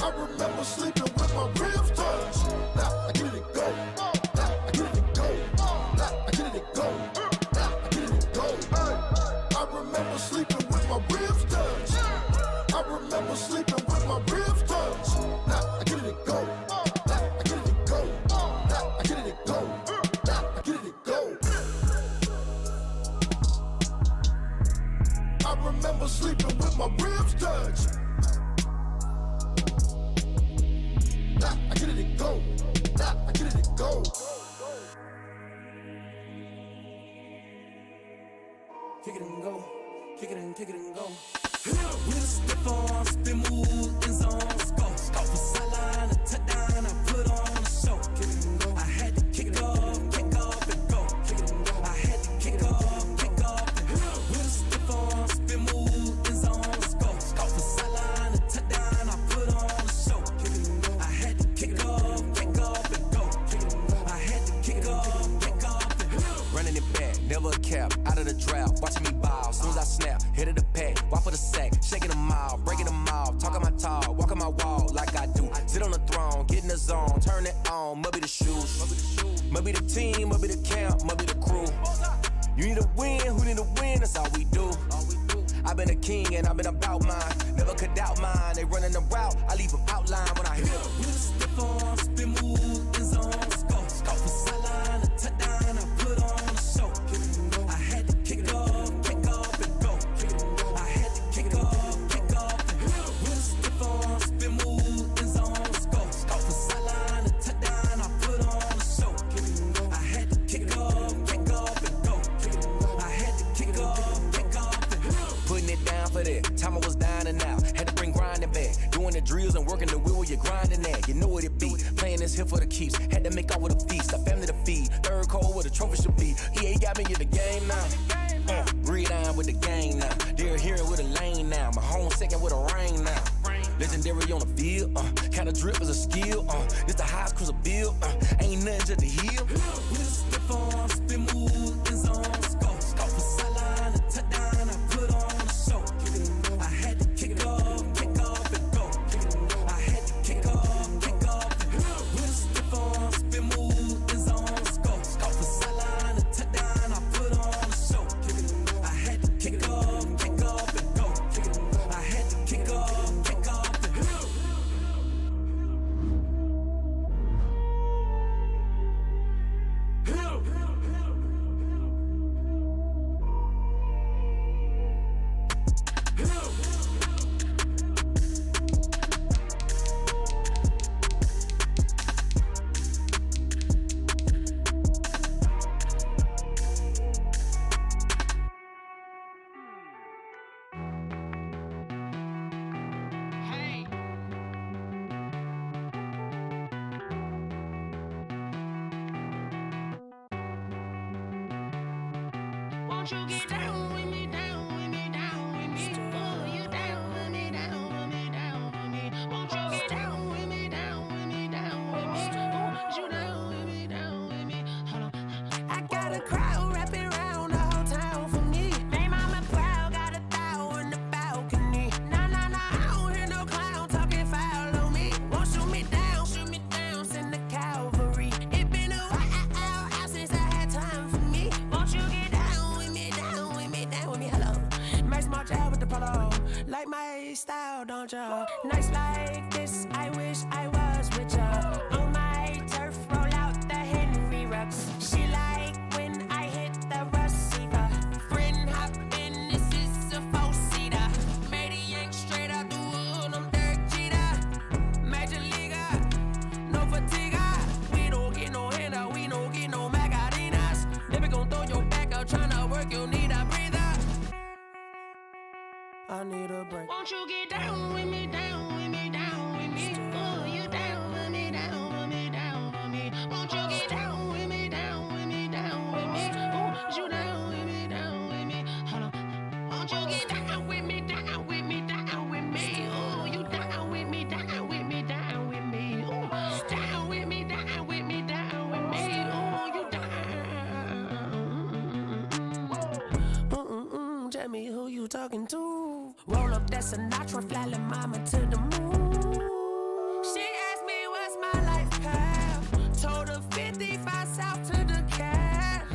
I remember sleeping with my ribs touched. Now I get it and go. Now I get it and go. Now I get it and go. Now I get it and go. I remember sleeping with my sleeping with my ribs touch. Nah, I get it and go. Nah, I get it and go. Kick it and go. Kick it and go. With a stiff arm, spin move, in zone, scope. From sideline to touchdown, I put on a show. Kick it and go. I had to kick off and go. Kick it and go. I had to kick off and go. With a stiff arm, spin move, in zone, scope. From sideline to touchdown, I put on a show. Kick it and go. I had to kick off and go. Kick it and go. I had to kick off and go. Running it back, never a cap, out of the drought, watching me bow. Soon as I snap, hit of the pack, walk for the sack, shaking them out, breaking them off, talking my talk, walking my wall like I do. Sit on the throne, get in the zone, turn it on, must be the shoes, must be the team, must be the camp, must be the crew. You need a win, who need a win, that's all we do. I've been a king and I've been about mine, never could doubt mine. They running the route, I leave them outline when I hit them. With a stiff arm, spin move, in zone, scope. From sideline to touchdown, I put on a show. I had to kick off and go. I had to kick off and go. With a stiff arm, spin move, in zone, scope. From sideline to touchdown, I put on a show. I had to kick off and go. I had to kick off and go. Putting it down for that, time I was down and out. Had to bring grinding back, doing the drills and working the wheel where you're grinding at. You know what it be, playing this here for the keeps. Had to make off with a feast, a family to feed. Third cold where the trophy should be. EA got me in the game now. Breathe down with the gang now. They're here with a lane now. My home second with a rain now. Legendary on the field, kinda drip as a skill. This the highest cruiser bill, ain't nothing just to heal. With a stiff arm, spin move, in zone, scope. From sideline to touchdown, I put on a show. I had to kick off and go. I had to kick off and go. With a stiff arm, spin move, in zone, scope. From sideline to touchdown, I put on a show. I had to kick off and go. I had to kick off and go. Won't you get down with me, down with me, down with me? Oh, you down with me, down with me, down with me. Won't you get down with me, down with me, down with me? Oh, you down with me, down with me? Hold on. I got a crowd wrapping around the whole town for me. Hey, mama proud, got a thou in the balcony. Nah, I don't hear no clown talking foul on me. Won't shoot me down, send the cavalry. It been a while since I had time for me. Won't you get down with me, down with me, down with me? Hello. Max March out with the polo. Like my style, don't y'all? Nights like this, I wish I was with y'all. On my turf, roll out the Henry Rux. She like when I hit the receiver. Friend hop in, this is a four-seater. Made a yank straight out the wood, I'm Derek Jeter. Major leaguer, no fatigue. We don't get no handout, we don't get no Macarinas. Never gon' throw your back out, tryna work, you need a breather. I need a break. Won't you get down with me, down with me, down with me? Oh, you down with me, down with me, down with me? Won't you get down with me, down with me, down with me? Oh, you down with me, down with me? Hold on. Won't you get down with me, down with me, down with me? Oh, you down with me, down with me, down with me? Oh, down with me, down with me, down with me? Oh, you down. Tell me who you talking to. Roll up that Sinatra, fly la mama to the moon. She asked me what's my life path. Told her 55 south to the cat.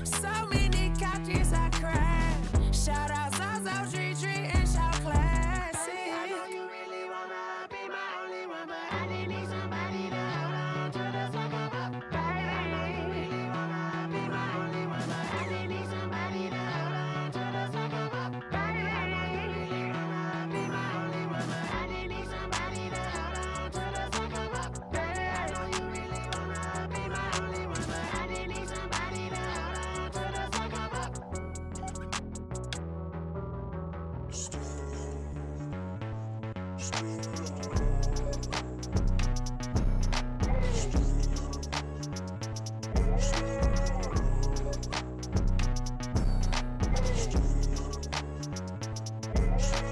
So many couches I cried. Shout out South Street and shout classy. I know you really wanna be my only one, but I didn't need somebody to hold on to the fuck up, baby. I know you really wanna be my only one, but I didn't need somebody to hold on to the fuck up, baby. Still